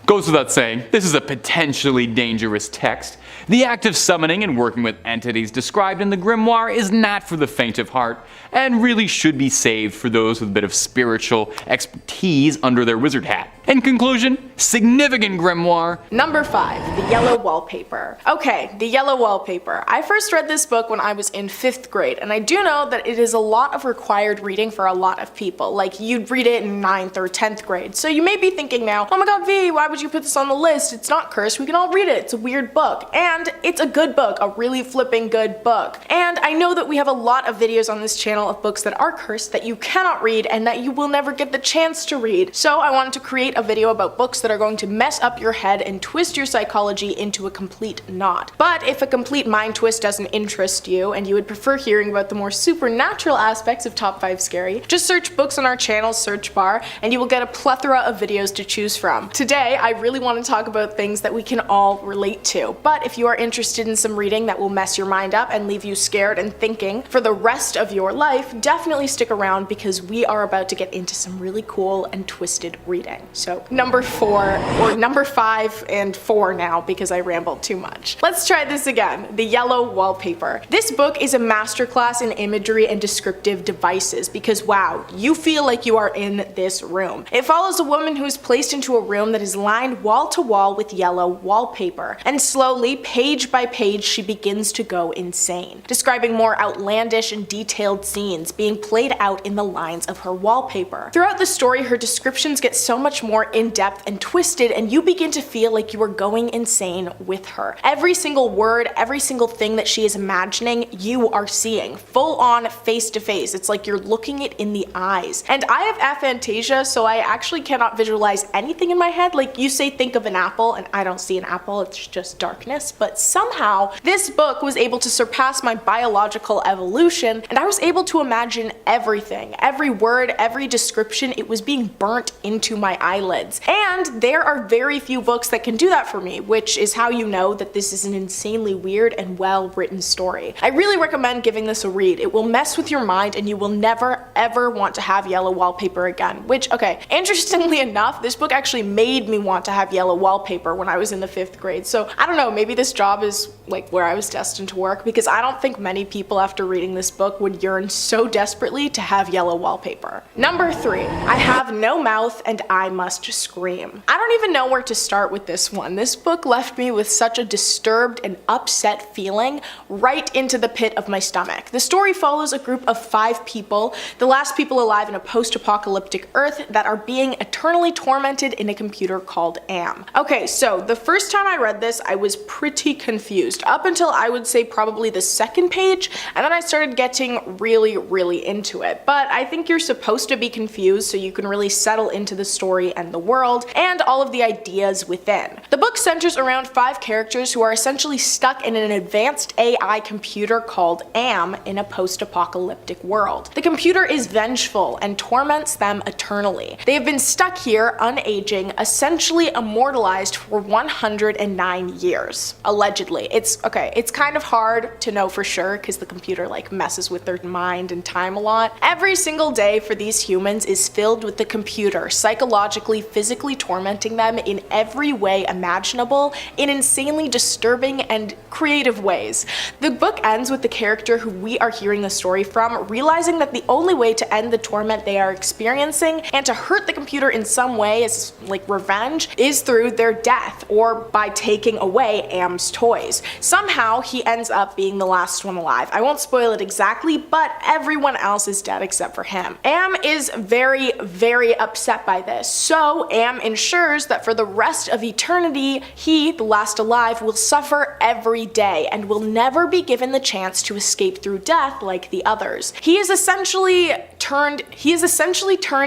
goes without saying, this is a potentially dangerous text. The act of summoning and working with entities described in the grimoire is not for the faint of heart, and really should be saved for those with a bit of spiritual expertise under their wizard hat. In conclusion, significant grimoire. Number 5, The Yellow Wallpaper. Okay, The Yellow Wallpaper. I first read this book when I was in 5th grade, and I do know that it is a lot of required reading for a lot of people. Like, you'd read it in 9th or 10th grade. So you may be thinking now, oh my god, V, why would you put this on the list? It's not cursed, we can all read it. It's a weird book. And it's a good book, a really flipping good book. And I know that we have a lot of videos on this channel of books that are cursed that you cannot read and that you will never get the chance to read. So I wanted to create a video about books that are going to mess up your head and twist your psychology into a complete knot. But if a complete mind twist doesn't interest you and you would prefer hearing about the more supernatural aspects of Top 5 Scary, just search books on our channel's search bar and you will get a plethora of videos to choose from. Today, I really want to talk about things that we can all relate to. But if you are interested in some reading that will mess your mind up and leave you scared and thinking for the rest of your life, definitely stick around because we are about to get into some really cool and twisted reading. So number 4, or number 5 and 4 now because I rambled too much. Let's try this again. The Yellow Wallpaper. This book is a masterclass in imagery and descriptive devices because wow, you feel like you are in this room. It follows a woman who is placed into a room that is lined wall to wall with yellow wallpaper, and slowly, page by page, she begins to go insane, describing more outlandish and detailed scenes being played out in the lines of her wallpaper. Throughout the story, her descriptions get so much more in-depth and twisted, and you begin to feel like you are going insane with her. Every single word, every single thing that she is imagining, you are seeing full on face to face. It's like you're looking it in the eyes. And I have aphantasia, so I actually cannot visualize anything in my head. Like, you say think of an apple and I don't see an apple, it's just darkness. But somehow this book was able to surpass my biological evolution, and I was able to imagine everything, every word, every description. It was being burnt into my eyelids. And there are very few books that can do that for me, which is how you know that this is an insanely weird and well written story. I really recommend giving this a read. It will mess with your mind and you will never ever want to have yellow wallpaper again. Which, okay, interestingly enough, this book actually made me want to have yellow wallpaper when I was in the 5th grade. So I don't know, maybe this job is like where I was destined to work, because I don't think many people after reading this book would yearn so desperately to have yellow wallpaper. Number 3, I Have No Mouth and I Must Scream. I don't even know where to start with this one. This book left me with such a disturbed and upset feeling right into the pit of my stomach. The story follows a group of 5 people, the last people alive in a post-apocalyptic Earth, that are being eternally tormented in a computer called AM. Okay, so the first time I read this, I was pretty confused, up until I would say probably the 2nd page, and then I started getting really into it. But I think you're supposed to be confused so you can really settle into the story and the world, and all of the ideas within. The book centers around 5 characters who are essentially stuck in an advanced AI computer called AM in a post-apocalyptic world. The computer is vengeful and torments them eternally. They have been stuck here, unaging, essentially immortalized for 109 years. Allegedly. It's kind of hard to know for sure because the computer like messes with their mind and time a lot. Every single day for these humans is filled with the computer psychologically, physically tormenting them in every way imaginable, in insanely disturbing and creative ways. The book ends with the character who we are hearing the story from realizing that the only way to end the torment they are experiencing and to hurt the computer in some way as like revenge is through their death or by taking away AM's toys. Somehow he ends up being the last one alive. I won't spoil it exactly, but everyone else is dead except for him. AM is very upset by this, so AM ensures that for the rest of eternity, he, the last alive, will suffer every day and will never be given the chance to escape through death like the others. He is essentially turned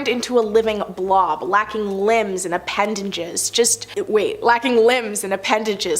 into a living blob, lacking limbs and appendages,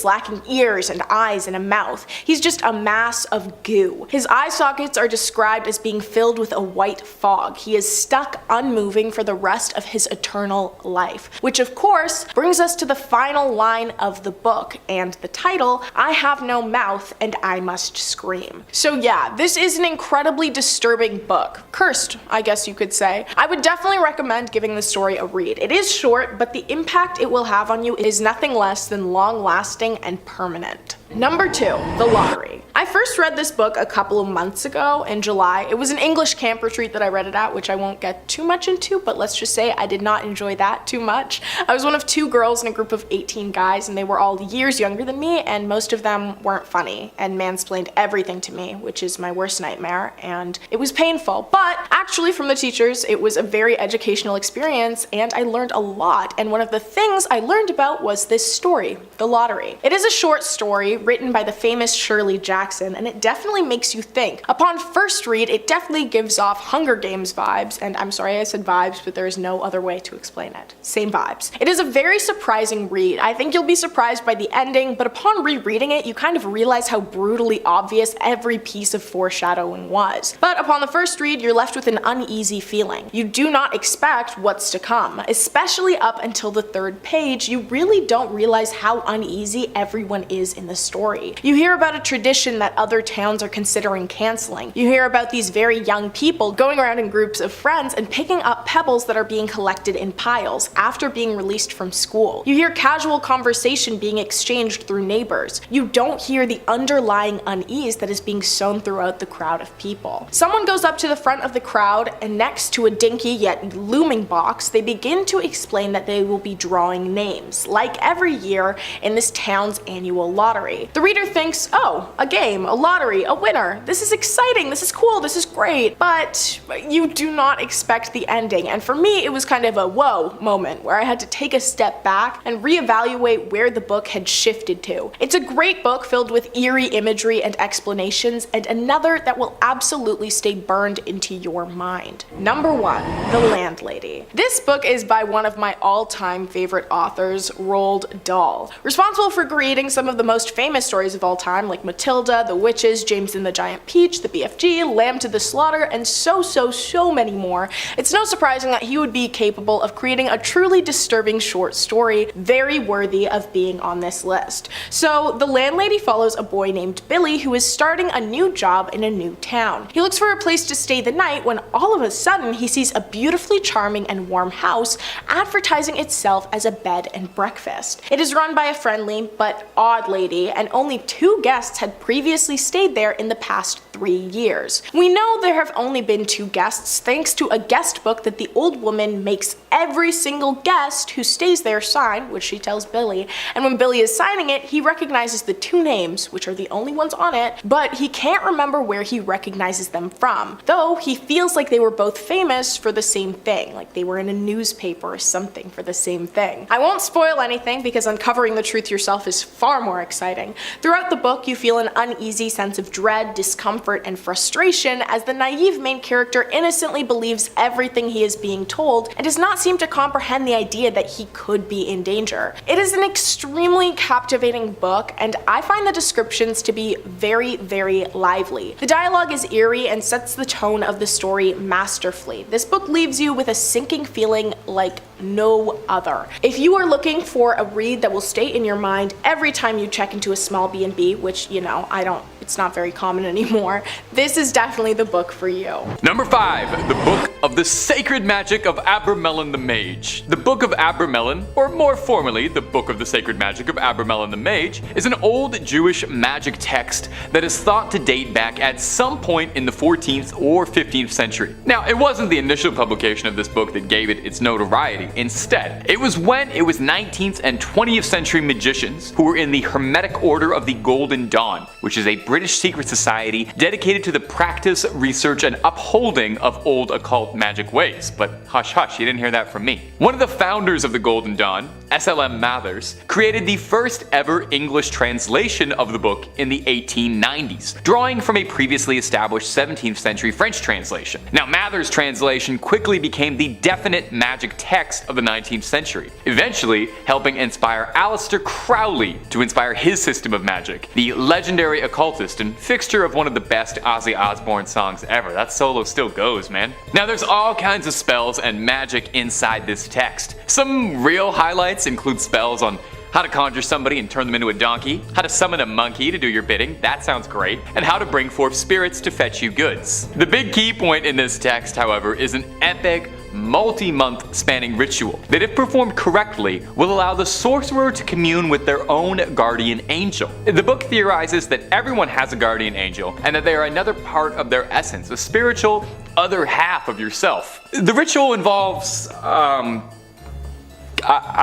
lacking ears and eyes and a mouth. He's just a mass of goo. His eye sockets are described as being filled with a white fog. He is stuck unmoving for the rest of his eternal life, which of course brings us to the final line of the book and the title, I Have No Mouth and I Must Scream. So yeah, this is an incredibly disturbing book. Cursed, I guess you could say. I would definitely recommend giving the story a read. It is short, but the impact it will have on you is nothing less than long-lasting and permanent. Number 2, The Lottery. I first read this book a couple of months ago in July. It was an English camp retreat that I read it at, which I won't get too much into, but let's just say I did not enjoy that too much. I was one of 2 girls in a group of 18 guys, and they were all years younger than me, and most of them weren't funny and mansplained everything to me, which is my worst nightmare, and it was painful. But actually, from the teachers, it was a very educational experience, and I learned a lot, and one of the things I learned about was this story, The Lottery. It is a short story written by the famous Shirley Jackson, and it definitely makes you think. Upon first read, it definitely gives off Hunger Games vibes, and I'm sorry I said vibes, but there is no other way to explain it. Same vibes. It is a very surprising read. I think you'll be surprised by the ending, but upon rereading it, you kind of realize how brutally obvious every piece of foreshadowing was. But upon the first read, you're left with an uneasy feeling. You do not expect what's to come, especially up until the 3rd page. You really don't realize how uneasy everyone is in the story. You hear about a tradition that other towns are considering canceling. You hear about these very young people going around in groups of friends and picking up pebbles that are being collected in piles after being released from school. You hear casual conversation being exchanged through neighbors. You don't hear the underlying unease that is being sown throughout the crowd of people. Someone goes up to the front of the crowd, and next to a dinky yet looming box, they begin to explain that they will be drawing names, like every year in this town's annual lottery. The reader thinks, oh, a game, a lottery, a winner. This is exciting, this is cool, this is great. But you do not expect the ending. And for me, it was kind of a whoa moment where I had to take a step back and reevaluate where the book had shifted to. It's a great book filled with eerie imagery and explanations, and another that will absolutely stay burned into your mind. Number 1, The Landlady. This book is by one of my all-time favorite authors, Roald Dahl. Responsible for creating some of the most famous stories of all time, like Matilda, The Witches, James and the Giant Peach, The BFG, Lamb to the Slaughter, and so many more. It's no surprising that he would be capable of creating a truly disturbing short story, very worthy of being on this list. So, The Landlady follows a boy named Billy who is starting a new job in a new town. He looks for a place to stay the night when all of a sudden he sees a beautifully charming and warm house advertising itself as a bed and breakfast. It is run by a friendly but odd lady, and only 2 guests had previously stayed there in the past 3 years. We know there have only been 2 guests thanks to a guest book that the old woman makes every single guest who stays there sign, which she tells Billy, and when Billy is signing it, he recognizes the 2 names, which are the only ones on it, but he can't remember where he recognizes them from, though he feels like they were both famous for the same thing, like they were in a newspaper or something for the same thing. I won't spoil anything because uncovering the truth yourself is far more exciting. Throughout the book, you feel an uneasy sense of dread, discomfort, and frustration as the naive main character innocently believes everything he is being told and does not seem to comprehend the idea that he could be in danger. It is an extremely captivating book, and I find the descriptions to be very lively. The dialogue is eerie and sets the tone of the story masterfully. This book leaves you with a sinking feeling like no other. If you are looking for a read that will stay in your mind every time you check into a small B&B, which, you know, it's not very common anymore, this is definitely the book for you. Number 5, The Book of the Sacred Magic of Abramelin the Mage. The Book of Abramelin, or more formally, The Book of the Sacred Magic of Abramelin the Mage, is an old Jewish magic text that is thought to date back at some point in the 14th or 15th century. Now, it wasn't the initial publication of this book that gave it its notoriety. Instead, it was when it was 19th and 20th century magicians who were in the Hermetic Order of the Golden Dawn, which is a British secret society dedicated to the practice, research, and upholding of old occult magic ways. But hush hush, you didn't hear that from me. One of the founders of the Golden Dawn, S.L.M. Mathers, created the first ever English translation of the book in the 1890s, drawing from a previously established 17th century French translation. Now, Mathers' translation quickly became the definite magic text of the 19th century, eventually helping inspire Aleister Crowley to inspire his system of magic, the legendary occultist and fixture of one of the best Ozzy Osbourne songs ever. That solo still goes, man. Now, there's all kinds of spells and magic inside this text. Some real highlights include spells on how to conjure somebody and turn them into a donkey, how to summon a monkey to do your bidding, that sounds great, and how to bring forth spirits to fetch you goods. The big key point in this text, however, is an epic, multi-month spanning ritual that, if performed correctly, will allow the sorcerer to commune with their own guardian angel. The book theorizes that everyone has a guardian angel and that they are another part of their essence, a spiritual other half of yourself. The ritual involves, I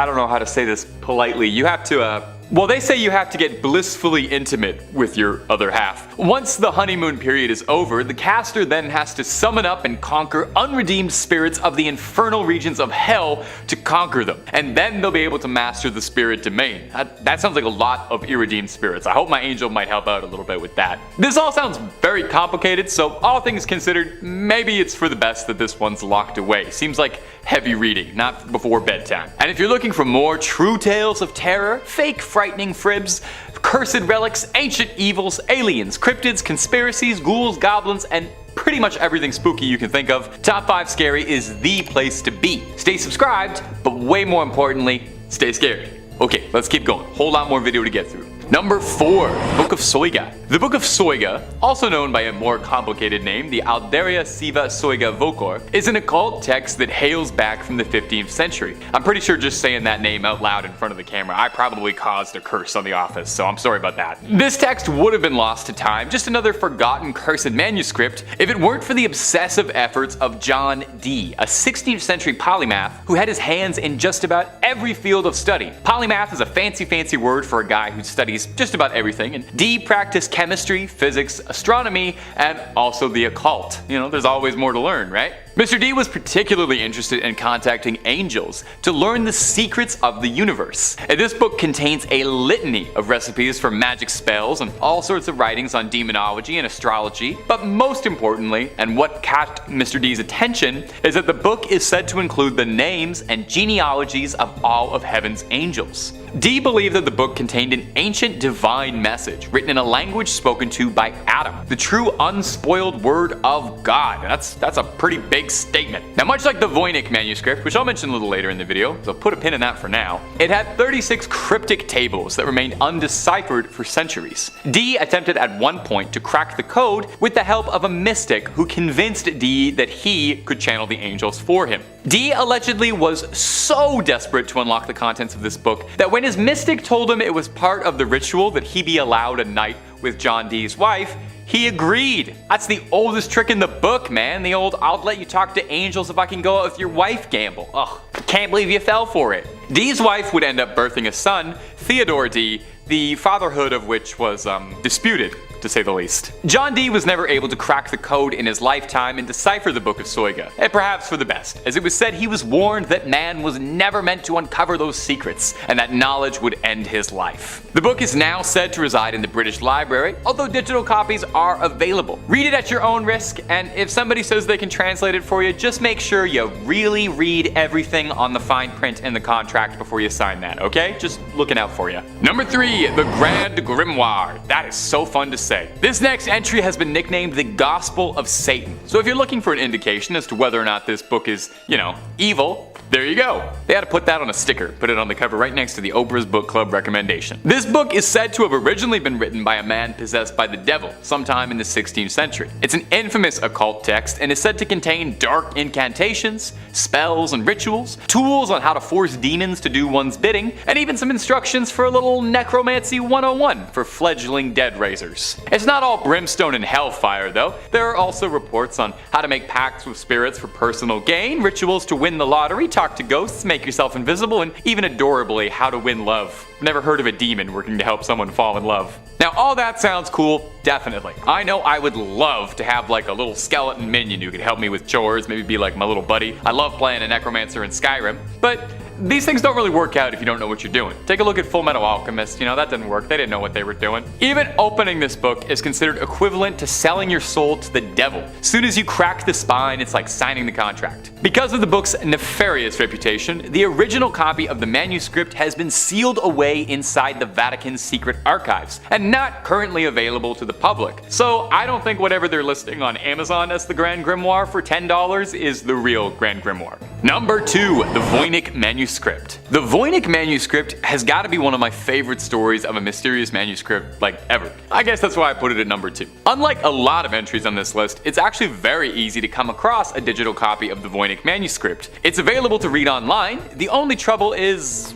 don't know how to say this politely. You have to, well, they say you have to get blissfully intimate with your other half. Once the honeymoon period is over, the caster then has to summon up and conquer unredeemed spirits of the infernal regions of hell to conquer them. And then they'll be able to master the spirit domain. That sounds like a lot of irredeemed spirits. I hope my angel might help out a little bit with that. This all sounds very complicated, so all things considered, maybe it's for the best that this one's locked away. Seems like heavy reading, not before bedtime. And if you're looking for more true tales of terror, fake frightening fribs, cursed relics, ancient evils, aliens, cryptids, conspiracies, ghouls, goblins, and pretty much everything spooky you can think of, Top 5 Scary is the place to be. Stay subscribed, but way more importantly, stay scared. Okay, let's keep going. Whole lot more video to get through. Number 4, Book of Soiga. The Book of Soiga, also known by a more complicated name, the Alderia Siva Soiga Vocor, is an occult text that hails back from the 15th century. I'm pretty sure just saying that name out loud in front of the camera, I probably caused a curse on the office, so I'm sorry about that. This text would have been lost to time, just another forgotten cursed manuscript, if it weren't for the obsessive efforts of John Dee, a 16th century polymath who had his hands in just about every field of study. Polymath is a fancy word for a guy who studies just about everything, and Dee practiced chemistry, physics, astronomy, and also the occult. You know, there's always more to learn, right? Mr. Dee was particularly interested in contacting angels to learn the secrets of the universe. And this book contains a litany of recipes for magic spells and all sorts of writings on demonology and astrology, but most importantly, and what caught Mr. Dee's attention, is that the book is said to include the names and genealogies of all of heaven's angels. Dee believed that the book contained an ancient divine message written in a language spoken to by Adam, the true unspoiled word of God. That's a pretty big statement. Now, much like the Voynich manuscript, which I'll mention a little later in the video, so put a pin in that for now, it had 36 cryptic tables that remained undeciphered for centuries. Dee attempted at one point to crack the code with the help of a mystic who convinced Dee that he could channel the angels for him. Dee allegedly was so desperate to unlock the contents of this book that when his mystic told him it was part of the ritual that he be allowed a night with John Dee's wife, he agreed. That's the oldest trick in the book, man. The old "I'll let you talk to angels if I can go out with your wife" gamble. Ugh, can't believe you fell for it. Dee's wife would end up birthing a son, Theodore Dee, the fatherhood of which was disputed, to say the least. John Dee was never able to crack the code in his lifetime and decipher the Book of Soiga, and perhaps for the best, as it was said he was warned that man was never meant to uncover those secrets, and that knowledge would end his life. The book is now said to reside in the British Library, although digital copies are available. Read it at your own risk, and if somebody says they can translate it for you, just make sure you really read everything on the fine print in the contract before you sign that, okay? Just looking out for you. Number 3, the Grand Grimoire. That is so fun to say. This next entry has been nicknamed the Gospel of Satan. So if you're looking for an indication as to whether or not this book is, evil, there you go. They had to put that on a sticker, put it on the cover right next to the Oprah's Book Club recommendation. This book is said to have originally been written by a man possessed by the devil sometime in the 16th century. It's an infamous occult text and is said to contain dark incantations, spells and rituals, tools on how to force demons to do one's bidding, and even some instructions for a little necromancy 101 for fledgling dead raisers. It's not all brimstone and hellfire though. There are also reports on how to make pacts with spirits for personal gain, rituals to win the lottery, talk to ghosts, make yourself invisible, and even adorably, how to win love. Never heard of a demon working to help someone fall in love. Now, all that sounds cool, definitely. I know I would love to have like a little skeleton minion who could help me with chores, maybe be like my little buddy. I love playing a necromancer in Skyrim, but these things don't really work out if you don't know what you're doing. Take a look at Full Metal Alchemist, that didn't work, they didn't know what they were doing. Even opening this book is considered equivalent to selling your soul to the devil. Soon as you crack the spine, it's like signing the contract. Because of the book's nefarious reputation, the original copy of the manuscript has been sealed away inside the Vatican's secret archives, and not currently available to the public. So I don't think whatever they're listing on Amazon as the Grand Grimoire for $10 is the real Grand Grimoire. Number 2, the Voynich manuscript. manuscript. The Voynich manuscript has got to be one of my favorite stories of a mysterious manuscript, like, ever. I guess that's why I put it at number 2. Unlike a lot of entries on this list, it's actually very easy to come across a digital copy of the Voynich manuscript. It's available to read online. The only trouble is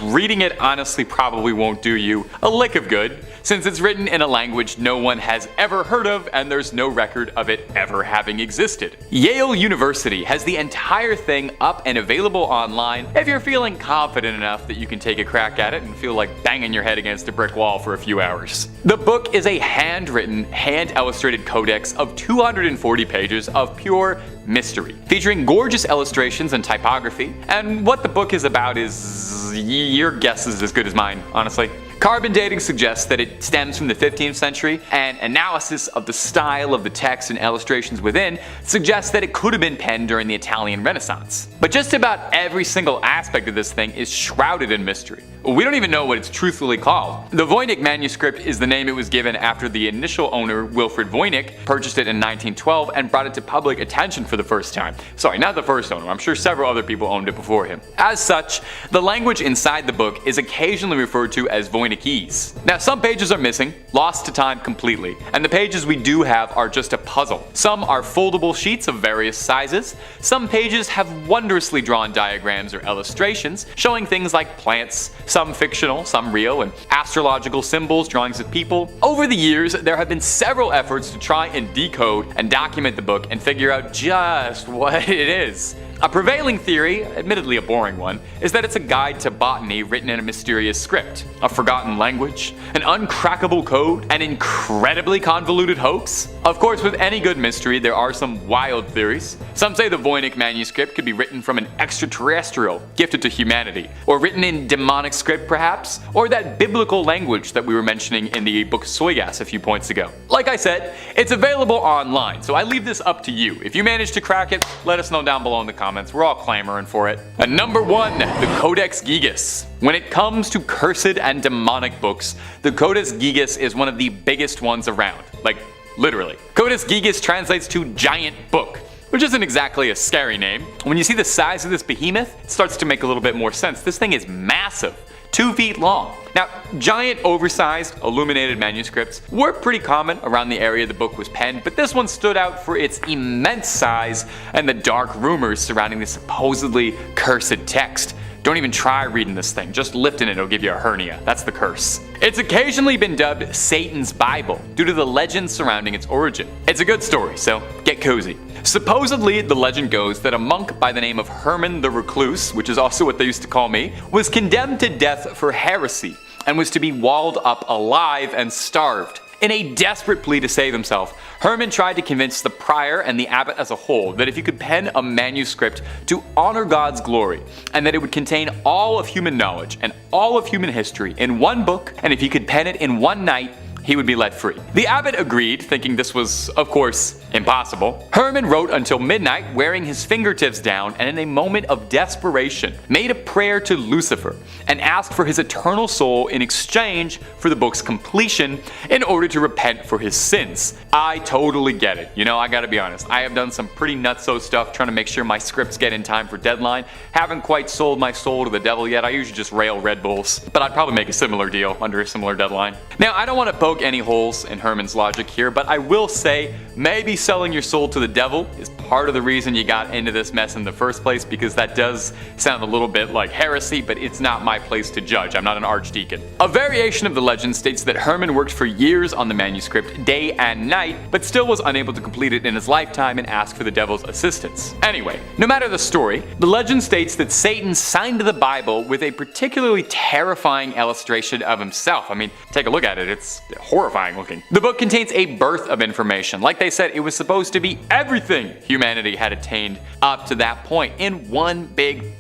reading it honestly probably won't do you a lick of good, since it's written in a language no one has ever heard of and there's no record of it ever having existed. Yale University has the entire thing up and available online if you're feeling confident enough that you can take a crack at it and feel like banging your head against a brick wall for a few hours. The book is a handwritten, hand-illustrated codex of 240 pages of pure mystery, featuring gorgeous illustrations and typography, and what the book is about is your guess is as good as mine, honestly. Carbon dating suggests that it stems from the 15th century, and analysis of the style of the text and illustrations within suggests that it could have been penned during the Italian Renaissance. But just about every single aspect of this thing is shrouded in mystery. We don't even know what it's truthfully called. The Voynich manuscript is the name it was given after the initial owner, Wilfrid Voynich, purchased it in 1912 and brought it to public attention for the first time. Sorry, not the first owner, I'm sure several other people owned it before him. As such, the language inside the book is occasionally referred to as Voynichese. Now, some pages are missing, lost to time completely, and the pages we do have are just a puzzle. Some are foldable sheets of various sizes, some pages have wondrously drawn diagrams or illustrations showing things like plants, some fictional, some real, and astrological symbols, drawings of people. Over the years, there have been several efforts to try and decode and document the book and figure out just what it is. A prevailing theory, admittedly a boring one, is that it's a guide to botany written in a mysterious script, a forgotten language, an uncrackable code, an incredibly convoluted hoax. Of course, with any good mystery, there are some wild theories. Some say the Voynich manuscript could be written from an extraterrestrial gifted to humanity, or written in demonic script perhaps, or that biblical language that we were mentioning in the book Soygas a few points ago. Like I said, it's available online, so I leave this up to you. If you manage to crack it, let us know down below in the comments. We're all clamoring for it. And number 1, the Codex Gigas. When it comes to cursed and demonic books, the Codex Gigas is one of the biggest ones around. Like, literally. Codex Gigas translates to giant book, which isn't exactly a scary name. When you see the size of this behemoth, it starts to make a little bit more sense. This thing is massive. 2 feet long. Now, giant, oversized, illuminated manuscripts were pretty common around the area the book was penned, but this one stood out for its immense size and the dark rumors surrounding the supposedly cursed text. Don't even try reading this thing, just lifting it will give you a hernia. That's the curse. It's occasionally been dubbed Satan's Bible due to the legend surrounding its origin. It's a good story, so get cozy. Supposedly, the legend goes that a monk by the name of Herman the Recluse, which is also what they used to call me, was condemned to death for heresy and was to be walled up alive and starved. In a desperate plea to save himself, Herman tried to convince the prior and the abbot as a whole that if he could pen a manuscript to honor God's glory, and that it would contain all of human knowledge and all of human history in one book, and if he could pen it in one night, he would be let free. The abbot agreed, thinking this was, of course, impossible. Herman wrote until midnight, wearing his fingertips down, and in a moment of desperation, made a prayer to Lucifer and asked for his eternal soul in exchange for the book's completion in order to repent for his sins. I totally get it. You know, I gotta be honest, I have done some pretty nutso stuff trying to make sure my scripts get in time for deadline. Haven't quite sold my soul to the devil yet. I usually just rail Red Bulls, but I'd probably make a similar deal under a similar deadline. Now, I don't want to poke any holes in Herman's logic here, but I will say maybe selling your soul to the devil is part of the reason you got into this mess in the first place, because that does sound a little bit like heresy, but it's not my place to judge. I'm not an archdeacon. A variation of the legend states that Herman worked for years on the manuscript, day and night, but still was unable to complete it in his lifetime and asked for the devil's assistance. Anyway, no matter the story, the legend states that Satan signed the Bible with a particularly terrifying illustration of himself. I mean, take a look at it, it's horrifying looking. The book contains a birth of information. Like they said, it was supposed to be everything humanity had attained up to that point in one big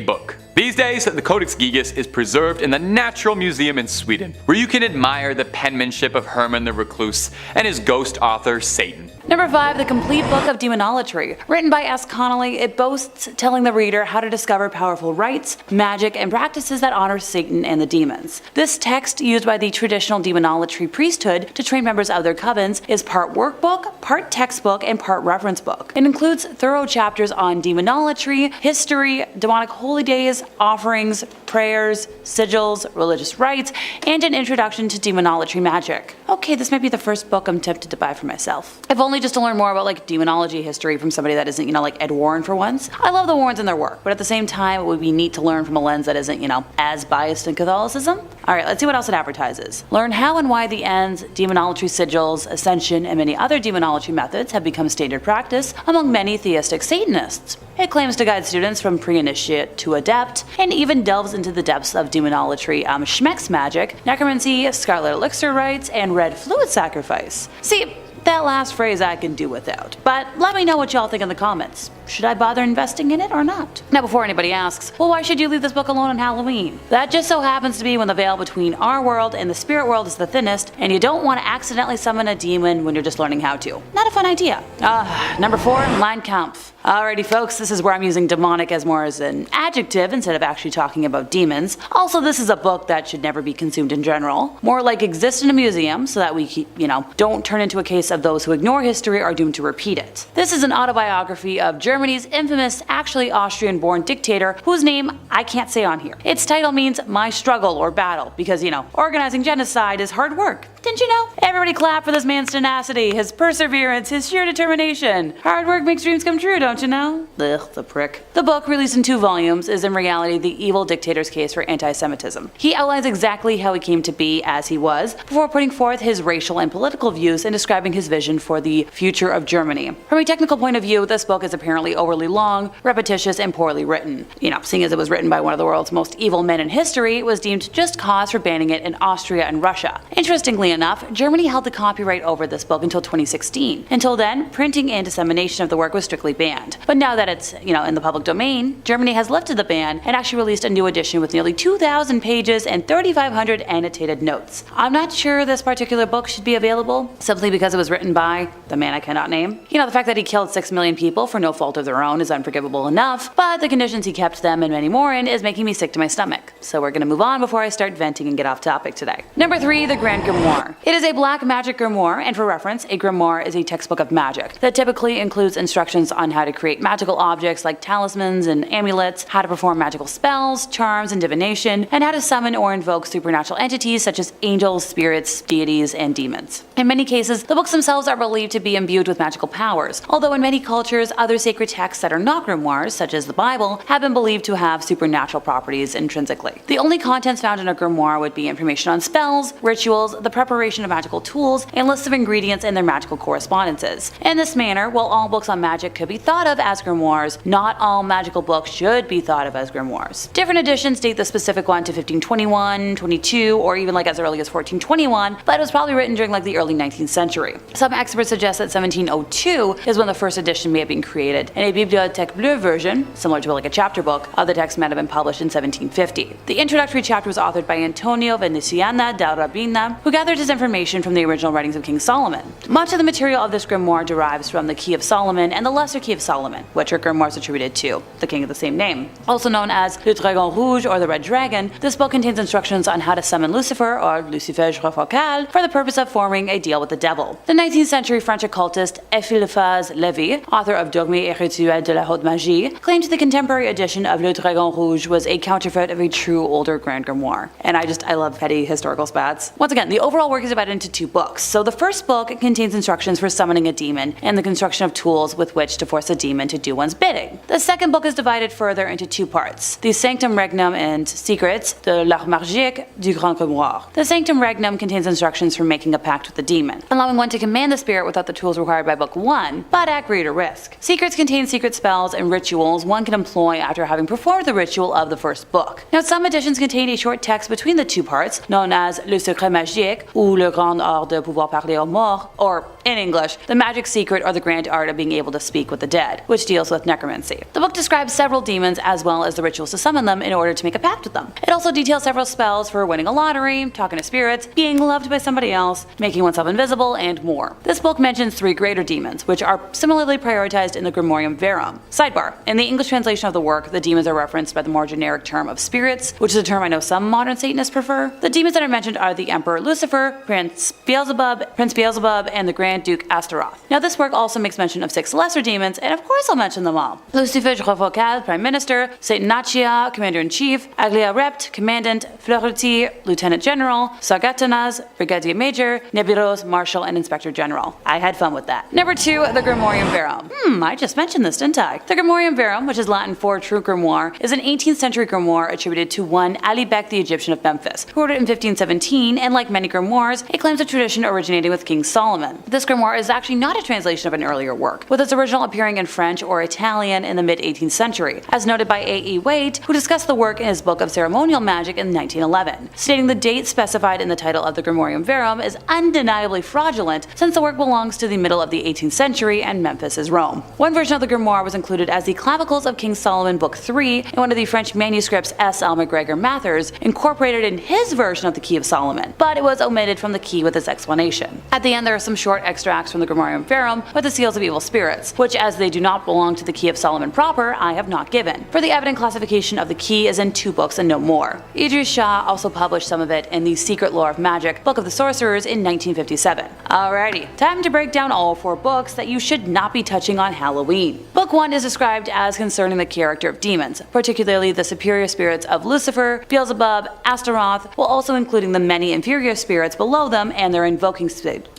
book. These days, the Codex Gigas is preserved in the Natural Museum in Sweden, where you can admire the penmanship of Herman the Recluse and his ghost author, Satan. Number 5, The Complete Book of Demonolatry. Written by S. Connolly, it boasts telling the reader how to discover powerful rites, magic, and practices that honor Satan and the demons. This text, used by the traditional demonolatry priesthood to train members of their covens, is part workbook, part textbook, and part reference book. It includes thorough chapters on demonolatry, history, demonic holy days, offerings, prayers, sigils, religious rites, and an introduction to demonolatry magic. Okay, this might be the first book I'm tempted to buy for myself. If only just to learn more about like demonology history from somebody that isn't, like Ed Warren for once. I love the Warrens and their work, but at the same time, it would be neat to learn from a lens that isn't, as biased in Catholicism. Alright, let's see what else it advertises. Learn how and why the ends, demonolatry sigils, ascension, and many other demonolatry methods have become standard practice among many theistic Satanists. It claims to guide students from pre-initiate to adept, and even delves into the depths of demonolatry, schmex magic, necromancy, scarlet elixir rites, and red fluid sacrifice. See, that last phrase I can do without, but let me know what y'all think in the comments. Should I bother investing in it or not? Now before anybody asks, well, why should you leave this book alone on Halloween? That just so happens to be when the veil between our world and the spirit world is the thinnest, and you don't want to accidentally summon a demon when you're just learning how to. Not a fun idea. Number 4, Mein Kampf. Alrighty folks, this is where I'm using demonic as more as an adjective instead of actually talking about demons. Also, this is a book that should never be consumed in general. More like exist in a museum so that we keep, don't turn into a case of those who ignore history are doomed to repeat it. This is an autobiography of Germany's infamous, actually Austrian-born dictator whose name I can't say on here. Its title means my struggle or battle because, organizing genocide is hard work. Didn't you know? Everybody clap for this man's tenacity, his perseverance, his sheer determination. Hard work makes dreams come true, don't you know? Ugh, the prick. The book, released in 2 volumes, is in reality the evil dictator's case for anti-Semitism. He outlines exactly how he came to be as he was, before putting forth his racial and political views and describing his vision for the future of Germany. From a technical point of view, this book is apparently overly long, repetitious, and poorly written. Seeing as it was written by one of the world's most evil men in history, it was deemed just cause for banning it in Austria and Russia. Interestingly enough, Germany held the copyright over this book until 2016. Until then, printing and dissemination of the work was strictly banned. But now that it's, in the public domain, Germany has lifted the ban and actually released a new edition with nearly 2,000 pages and 3,500 annotated notes. I'm not sure this particular book should be available, simply because it was written by the man I cannot name. The fact that he killed 6 million people for no fault of their own is unforgivable enough, but the conditions he kept them and many more in is making me sick to my stomach. So we're gonna move on before I start venting and get off topic today. Number 3, The Grand Grimoire. It is a black magic grimoire, and for reference, a grimoire is a textbook of magic that typically includes instructions on how to create magical objects like talismans and amulets, how to perform magical spells, charms, and divination, and how to summon or invoke supernatural entities such as angels, spirits, deities, and demons. In many cases, the books themselves are believed to be imbued with magical powers, although in many cultures, other sacred texts that are not grimoires, such as the Bible, have been believed to have supernatural properties intrinsically. The only contents found in a grimoire would be information on spells, rituals, the preparation of magical tools, and lists of ingredients and their magical correspondences. In this manner, while all books on magic could be thought of as grimoires, not all magical books should be thought of as grimoires. Different editions date the specific one to 1521, 22, or even as early as 1421, but it was probably written during the early 19th century. Some experts suggest that 1702 is when the first edition may have been created, and a Bibliothèque Bleue version, similar to a chapter book, of the text might have been published in 1750. The introductory chapter was authored by Antonio Veneciana da Rabina, who gathered his information from the original writings of King Solomon. Much of the material of this grimoire derives from the Key of Solomon and the Lesser Key of Solomon, which are grimoires attributed to the king of the same name. Also known as Le Dragon Rouge or the Red Dragon, this book contains instructions on how to summon Lucifer or Lucifer Focal for the purpose of forming a deal with the devil. The 19th century French occultist Eliphas Lévy, author of Dogmes et Rituels de la Haute Magie, claimed the contemporary edition of Le Dragon Rouge was a counterfeit of a true older Grand Grimoire. And I love petty historical spats. Once again, the overall work is divided into 2 books. So the first book contains instructions for summoning a demon and the construction of tools with which to force a demon to do one's bidding. The second book is divided further into 2 parts, the Sanctum Regnum and Secrets de l'Art Magique du Grand Grimoire. The Sanctum Regnum contains instructions for making a pact with the demon, allowing one to command the spirit without the tools required by book 1, but at greater risk. Secrets contain secret spells and rituals one can employ after having performed the ritual of the first book. Now some editions contain a short text between the 2 parts, known as Le Secret Magique ou Le Grand Art de Pouvoir Parler aux Morts, or in English, The Magic Secret or the Grand Art of Being Able to Speak with the Dead, which deals with necromancy. The book describes several demons as well as the rituals to summon them in order to make a pact with them. It also details several spells for winning a lottery, talking to spirits, being loved by somebody else, making oneself invisible, and more. This book mentions 3 greater demons, which are similarly prioritized in the Grimorium Verum. Sidebar: in the English translation of the work, the demons are referenced by the more generic term of spirits, which is a term I know some modern Satanists prefer. The demons that are mentioned are the Emperor Lucifer, Prince Beelzebub, and the Grand Duke Astaroth. Now this work also makes mention of 6 lesser demons, and of course I'll mention them all. Lucifer Focal, Prime Minister, Saint Nachia, Commander-in-Chief, Aglia Rept, Commandant, Fleurety, Lieutenant General, Sargatanas, Brigadier Major, Nebulos, Marshal, and Inspector General. I had fun with that. Number 2, the Grimorium Verum. I just mentioned this, didn't I? The Grimorium Verum, which is Latin for true grimoire, is an 18th century grimoire attributed to one Ali Bek the Egyptian of Memphis, who wrote it in 1517, and like many grimoires, it claims a tradition originating with King Solomon. This grimoire is actually not a translation of an earlier work, with its original appearing in French or Italian in the mid-18th century, as noted by A.E. Waite, who discussed the work in his book of ceremonial magic in 1911, stating the date specified in the title of the Grimorium Verum is undeniably fraudulent since the work belongs to the middle of the 18th century and Memphis is Rome. One version of the grimoire was included as the Clavicles of King Solomon Book 3 in one of the French manuscripts S. L. MacGregor Mathers incorporated in his version of the Key of Solomon, but it was omitted from the key with its explanation. At the end there are some short extracts from the Grimorium Verum with the seals of evil spirits, which as they do not belong to the Key of Solomon proper, I have not given, for the evident classification of the key is in 2 books and no more. Idris Shah also published some of it in the Secret Lore of Magic, Book of the Sorcerers in 1957. Alrighty, time to break down all 4 books that you should not be touching on Halloween. Book 1 is described as concerning the character of demons, particularly the superior spirits of Lucifer, Beelzebub, Astaroth, while also including the many inferior spirits below them and their invoking sigils.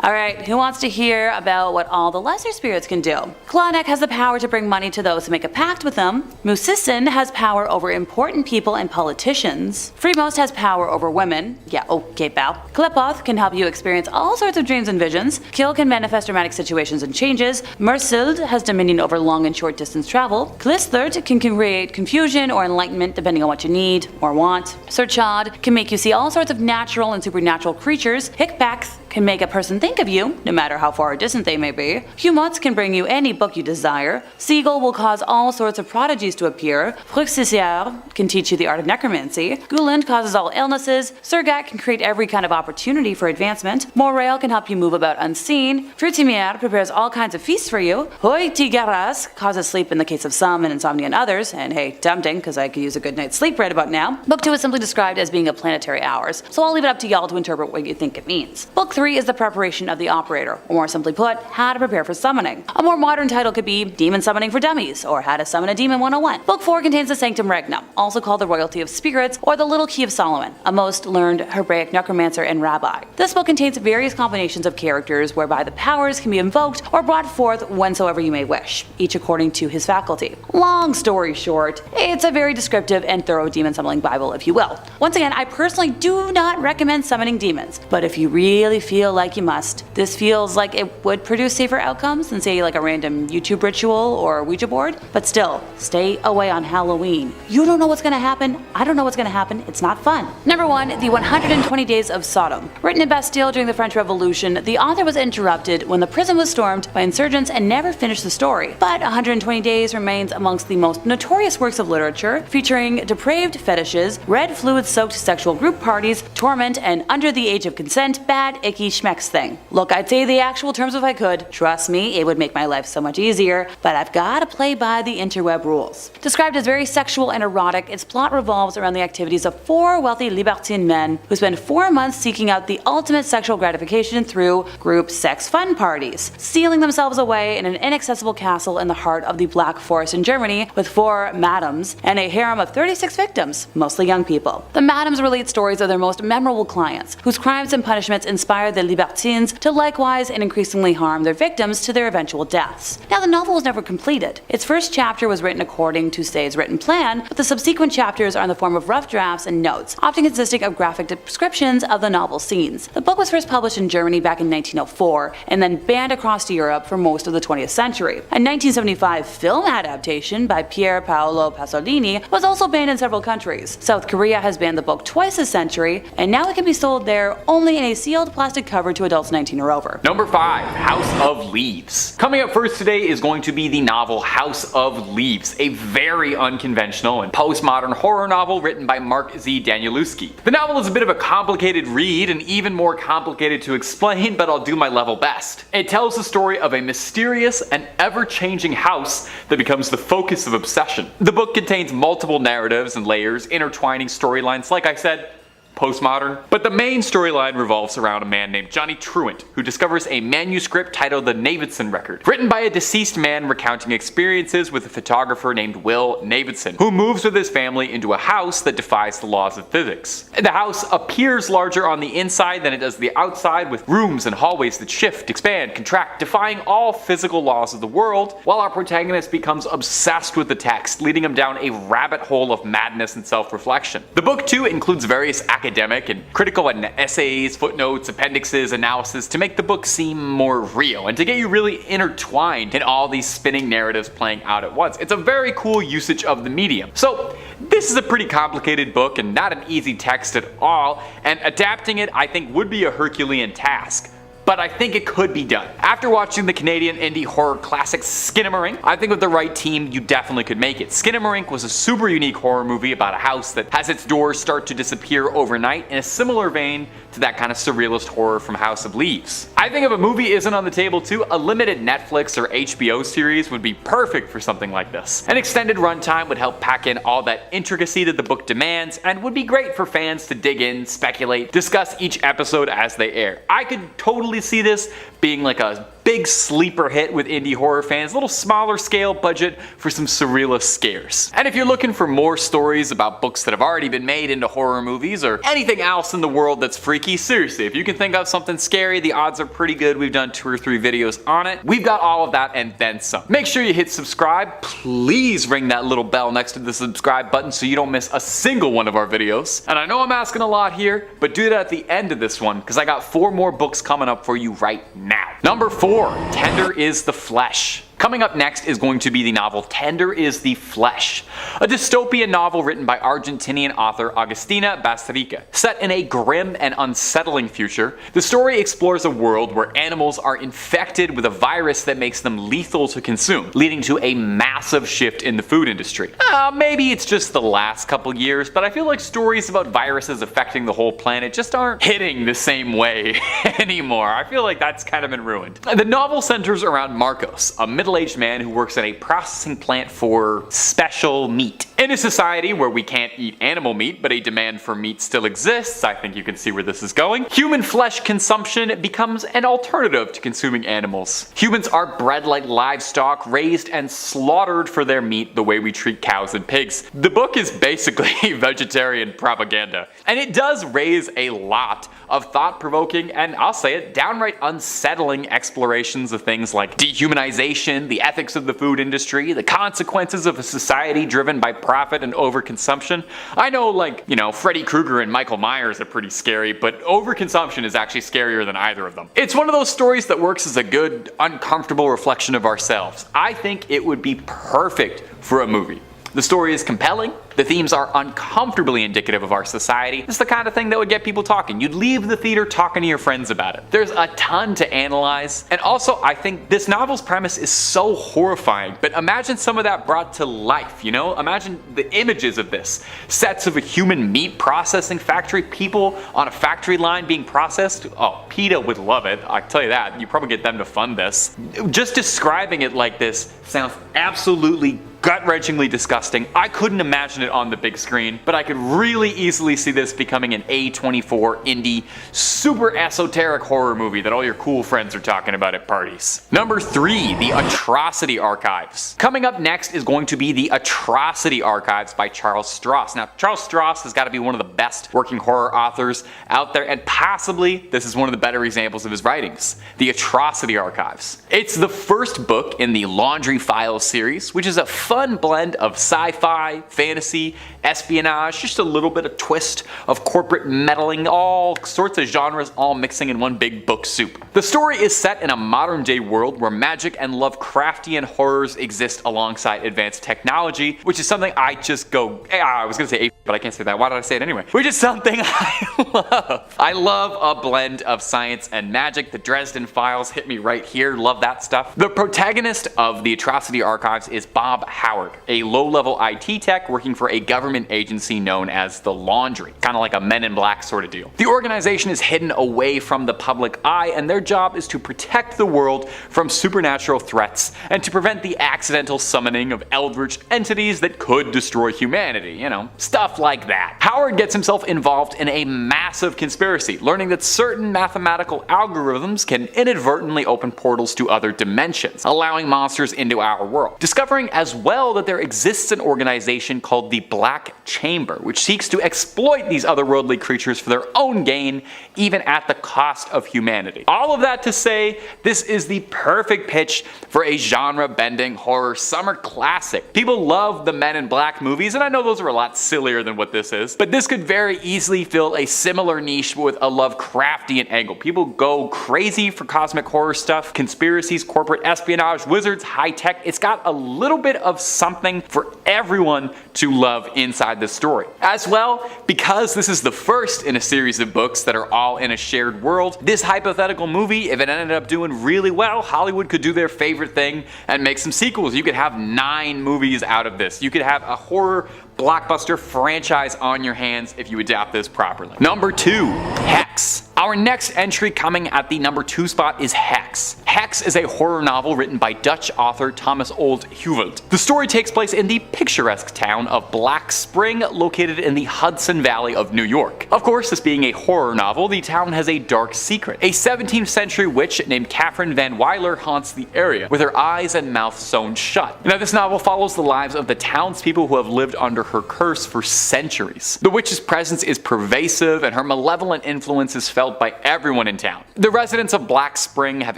Alright, who wants to hear about what all the lesser spirits can do? Claunek has the power to bring money to those who make a pact with them. Musissin has power over important people and politicians. Freemost has power over women. Yeah, okay, bow. Klepoth can help you experience all sorts of dreams and visions. Kill can manifest dramatic situations and changes. Mersild has dominion over long and short distance travel. Klistert can create confusion or enlightenment depending on what you need or want. Serchad can make you see all sorts of natural and supernatural creatures. Hickpax can make a person think of you, no matter how far or distant they may be. Humotz can bring you any book you desire. Siegel will cause all sorts of prodigies to appear. Fruxisier can teach you the art of necromancy. Guland causes all illnesses. Sergat can create every kind of opportunity for advancement. Morail can help you move about unseen. Frutimier prepares all kinds of feasts for you. Hoi Tigaras causes sleep in the case of some and insomnia in others, and hey, tempting, because I could use a good night's sleep right about now. Book 2 is simply described as being of planetary hours, so I'll leave it up to y'all to interpret what you think it means. Book 3 is the preparation of the operator, or more simply put, how to prepare for summoning. A more modern title could be Demon Summoning for Dummies, or How to Summon a Demon 101. Book 4 contains the Sanctum Regnum, also called the Royalty of Spirits, or the Little Key of Solomon, a most learned Hebraic necromancer and rabbi. This book contains various combinations of characters whereby the powers can be invoked or brought forth whensoever you may wish, each according to his faculty. Long story short, it's a very descriptive and thorough demon summoning Bible, if you will. Once again, I personally do not recommend summoning demons, but if you really feel like you must, this feels like it would produce safer outcomes than say like a random YouTube ritual or Ouija board, but still, stay away on Halloween. You don't know what's gonna happen, I don't know what's gonna happen, it's not fun. Number 1, The 120 Days of Sodom. Written in Bastille during the French Revolution, the author was interrupted when the prison was stormed by insurgents and never finished the story, but 120 Days remains amongst the most notorious works of literature, featuring depraved fetishes, red fluid-soaked sexual group parties, torment, and under the age of consent, bad, icky schmecks thing. Look, I'd say the actual terms if I could. Trust me, it would make my life so much easier, but I've gotta play by the interweb rules. Described as very sexual and erotic, its plot revolves around the activities of 4 wealthy libertine men who spend 4 months seeking out the ultimate sexual gratification through group sex fun parties, sealing themselves away in an inaccessible castle in the heart of the Black Forest in Germany with 4 madams and a harem of 36 victims, mostly young people. The madams relate stories of their most memorable clients, whose crimes and punishments inspire inspire the libertines to likewise and increasingly harm their victims to their eventual deaths. Now, the novel was never completed. Its first chapter was written according to Say's written plan, but the subsequent chapters are in the form of rough drafts and notes, often consisting of graphic descriptions of the novel scenes. The book was first published in Germany back in 1904, and then banned across Europe for most of the 20th century. A 1975 film adaptation by Pier Paolo Pasolini was also banned in several countries. South Korea has banned the book twice this century, and now it can be sold there only in a sealed plastic cover to adults 19 or over. Number 5. House of Leaves. Coming up first today is going to be the novel House of Leaves, a very unconventional and postmodern horror novel written by Mark Z. Danielewski. The novel is a bit of a complicated read and even more complicated to explain, but I'll do my level best. It tells the story of a mysterious and ever-changing house that becomes the focus of obsession. The book contains multiple narratives and layers, intertwining storylines, like I said, postmodern. But the main storyline revolves around a man named Johnny Truant, who discovers a manuscript titled the Navidson Record, written by a deceased man recounting experiences with a photographer named Will Navidson, who moves with his family into a house that defies the laws of physics. The house appears larger on the inside than it does the outside, with rooms and hallways that shift, expand, contract, defying all physical laws of the world, while our protagonist becomes obsessed with the text, leading him down a rabbit hole of madness and self-reflection. The book too includes various academic and critical and essays, footnotes, appendixes, analysis to make the book seem more real and to get you really intertwined in all these spinning narratives playing out at once. It's a very cool usage of the medium. So this is a pretty complicated book and not an easy text at all, and adapting it I think would be a Herculean task. But I think it could be done. After watching the Canadian indie horror classic Skinamarink, I think with the right team you definitely could make it. Skinamarink was a super unique horror movie about a house that has its doors start to disappear overnight, in a similar vein to that kind of surrealist horror from House of Leaves. I think if a movie isn't on the table too, a limited Netflix or HBO series would be perfect for something like this. An extended runtime would help pack in all that intricacy that the book demands, and would be great for fans to dig in, speculate, discuss each episode as they air. I could totally see this being like a big sleeper hit with indie horror fans, a little smaller scale budget for some surrealist scares. And if you're looking for more stories about books that have already been made into horror movies or anything else in the world that's freaky, seriously, if you can think of something scary, the odds are pretty good we've done 2 or 3 videos on it. We've got all of that and then some. Make sure you hit subscribe. Please ring that little bell next to the subscribe button so you don't miss a single one of our videos. And I know I'm asking a lot here, but do that at the end of this one because I got 4 more books coming up for you right now. Number 4. Tender is the Flesh. Coming up next is going to be the novel Tender is the Flesh, a dystopian novel written by Argentinian author Agustina Basterrica. Set in a grim and unsettling future, the story explores a world where animals are infected with a virus that makes them lethal to consume, leading to a massive shift in the food industry. Maybe it's just the last couple years, but I feel like stories about viruses affecting the whole planet just aren't hitting the same way anymore. I feel like that's kind of been ruined. The novel centers around Marcos, a middle-aged man who works at a processing plant for special meat. In a society where we can't eat animal meat, but a demand for meat still exists, I think you can see where this is going, human flesh consumption becomes an alternative to consuming animals. Humans are bred like livestock, raised and slaughtered for their meat the way we treat cows and pigs. The book is basically vegetarian propaganda, and it does raise a lot of thought-provoking and, I'll say it, downright unsettling explorations of things like dehumanization, the ethics of the food industry, the consequences of a society driven by profit and overconsumption. I know, like, you know, Freddy Krueger and Michael Myers are pretty scary, but overconsumption is actually scarier than either of them. It's one of those stories that works as a good, uncomfortable reflection of ourselves. I think it would be perfect for a movie. The story is compelling, the themes are uncomfortably indicative of our society. It's the kind of thing that would get people talking. You'd leave the theater talking to your friends about it. There's a ton to analyze, and also I think this novel's premise is so horrifying, but imagine some of that brought to life, you know? Imagine the images of this. Sets of a human meat processing factory, people on a factory line being processed. Oh, PETA would love it, I can tell you that. You probably get them to fund this. Just describing it like this sounds absolutely gut-wrenchingly disgusting. I couldn't imagine it on the big screen, but I could really easily see this becoming an A24 indie, super esoteric horror movie that all your cool friends are talking about at parties. Number 3, The Atrocity Archives. Coming up next is going to be The Atrocity Archives by Charles Stross. Now, Charles Stross has got to be one of the best working horror authors out there, and possibly this is one of the better examples of his writings. The Atrocity Archives. It's the first book in the Laundry Files series, which is a fun blend of sci-fi, fantasy, espionage, just a little bit of twist of corporate meddling, all sorts of genres all mixing in one big book soup. The story is set in a modern day world where magic and Lovecraftian horrors exist alongside advanced technology, which is something I just go, I was gonna say but I can't say that, why did I say it anyway? Which is something I love. I love a blend of science and magic. The Dresden Files hit me right here, love that stuff. The protagonist of the Atrocity Archives is Bob Howard, a low-level IT tech working for a government agency known as the Laundry, kind of like a Men in Black sort of deal. The organization is hidden away from the public eye, and their job is to protect the world from supernatural threats and to prevent the accidental summoning of eldritch entities that could destroy humanity, you know, stuff like that. Howard gets himself involved in a massive conspiracy, learning that certain mathematical algorithms can inadvertently open portals to other dimensions, allowing monsters into our world. Discovering as well that there exists an organization called the Black Chamber, which seeks to exploit these otherworldly creatures for their own gain, even at the cost of humanity. All of that to say, this is the perfect pitch for a genre-bending horror summer classic. People love the Men in Black movies, and I know those are a lot sillier than what this is, but this could very easily fill a similar niche with a Lovecraftian angle. People go crazy for cosmic horror stuff, conspiracies, corporate espionage, wizards, high tech. It's got a little bit of something for everyone to love inside this story. As well, because this is the first in a series of books that are all in a shared world, this hypothetical movie, if it ended up doing really well, Hollywood could do their favorite thing and make some sequels. You could have 9 movies out of this. You could have a horror blockbuster franchise on your hands if you adapt this properly. Number 2, Hex. Our next entry coming at the number 2 spot is Hex. Hex is a horror novel written by Dutch author Thomas Olduvelt. The story takes place in the picturesque town of Black Spring, located in the Hudson Valley of New York. Of course, this being a horror novel, the town has a dark secret. A 17th century witch named Catherine Van Wyler haunts the area, with her eyes and mouth sewn shut. Now, this novel follows the lives of the townspeople who have lived under her curse for centuries. The witch's presence is pervasive, and her malevolent influence is felt by everyone in town. The residents of Black Spring have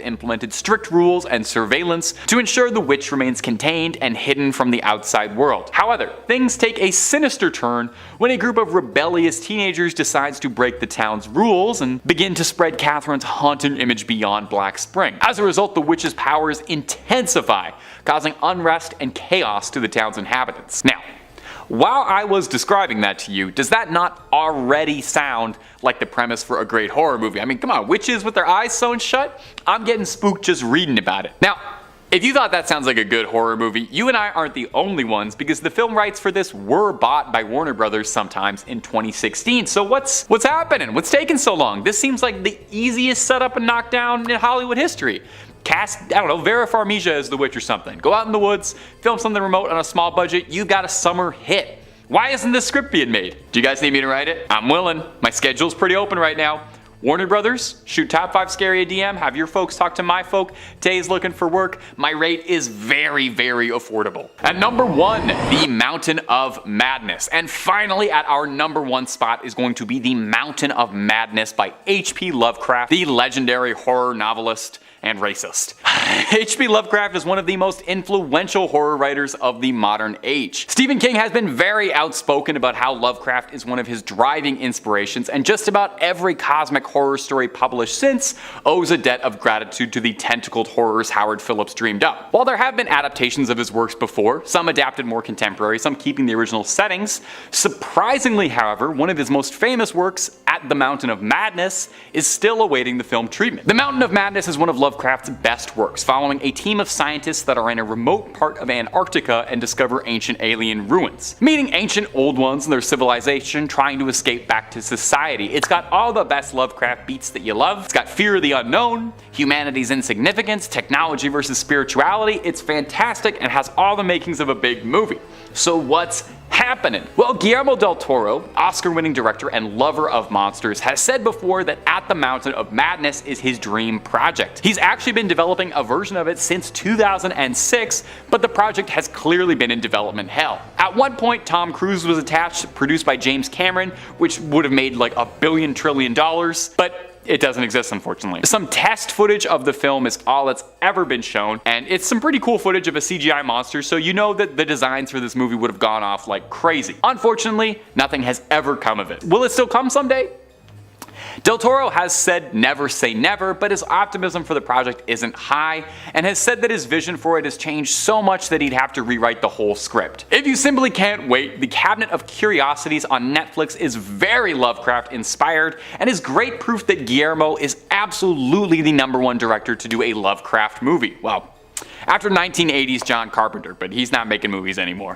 implemented strict rules and surveillance to ensure the witch remains contained and hidden from the outside world. However, things take a sinister turn when a group of rebellious teenagers decides to break the town's rules and begin to spread Catherine's haunting image beyond Black Spring. As a result, the witch's powers intensify, causing unrest and chaos to the town's inhabitants. Now, while I was describing that to you, does that not already sound like the premise for a great horror movie? I mean, come on, witches with their eyes sewn shut? I'm getting spooked just reading about it. Now, if you thought that sounds like a good horror movie, you and I aren't the only ones, because the film rights for this were bought by Warner Brothers sometimes in 2016. So what's happening? What's taking so long? This seems like the easiest setup and knockdown in Hollywood history. Cast, I don't know, Vera Farmiga as the witch or something. Go out in the woods, film something remote on a small budget, you got a summer hit. Why isn't this script being made? Do you guys need me to write it? I'm willing. My schedule's pretty open right now. Warner Brothers, shoot Top 5 Scary a DM, have your folks talk to my folk. Tay's looking for work. My rate is very, very affordable. At number 1, The Mountain of Madness. And finally, at our number 1 spot is going to be The Mountain of Madness by H.P. Lovecraft, the legendary horror novelist and racist. H.P. Lovecraft is one of the most influential horror writers of the modern age. Stephen King has been very outspoken about how Lovecraft is one of his driving inspirations, and just about every cosmic horror story published since owes a debt of gratitude to the tentacled horrors Howard Phillips dreamed up. While there have been adaptations of his works before, some adapted more contemporary, some keeping the original settings, surprisingly, however, one of his most famous works, At the Mountain of Madness, is still awaiting the film treatment. The Mountain of Madness is one of Lovecraft's best works, following a team of scientists that are in a remote part of Antarctica and discover ancient alien ruins, meeting ancient old ones and their civilization trying to escape back to society. It's got all the best Lovecraft beats that you love. It's got fear of the unknown, humanity's insignificance, technology versus spirituality. It's fantastic and has all the makings of a big movie. So what's happening? Well, Guillermo del Toro, Oscar-winning director and lover of monsters, has said before that At the Mountain of Madness is his dream project. He's actually been developing a version of it since 2006, but the project has clearly been in development hell. At one point, Tom Cruise was attached, produced by James Cameron, which would have made like $1 billion trillion, but it doesn't exist, unfortunately. Some test footage of the film is all that's ever been shown, and it's some pretty cool footage of a CGI monster, so you know that the designs for this movie would have gone off like crazy. Unfortunately, nothing has ever come of it. Will it still come someday? Del Toro has said never say never, but his optimism for the project isn't high, and has said that his vision for it has changed so much that he'd have to rewrite the whole script. If you simply can't wait, The Cabinet of Curiosities on Netflix is very Lovecraft inspired, and is great proof that Guillermo is absolutely the #1 director to do a Lovecraft movie. Well, after 1980s John Carpenter, but he's not making movies anymore.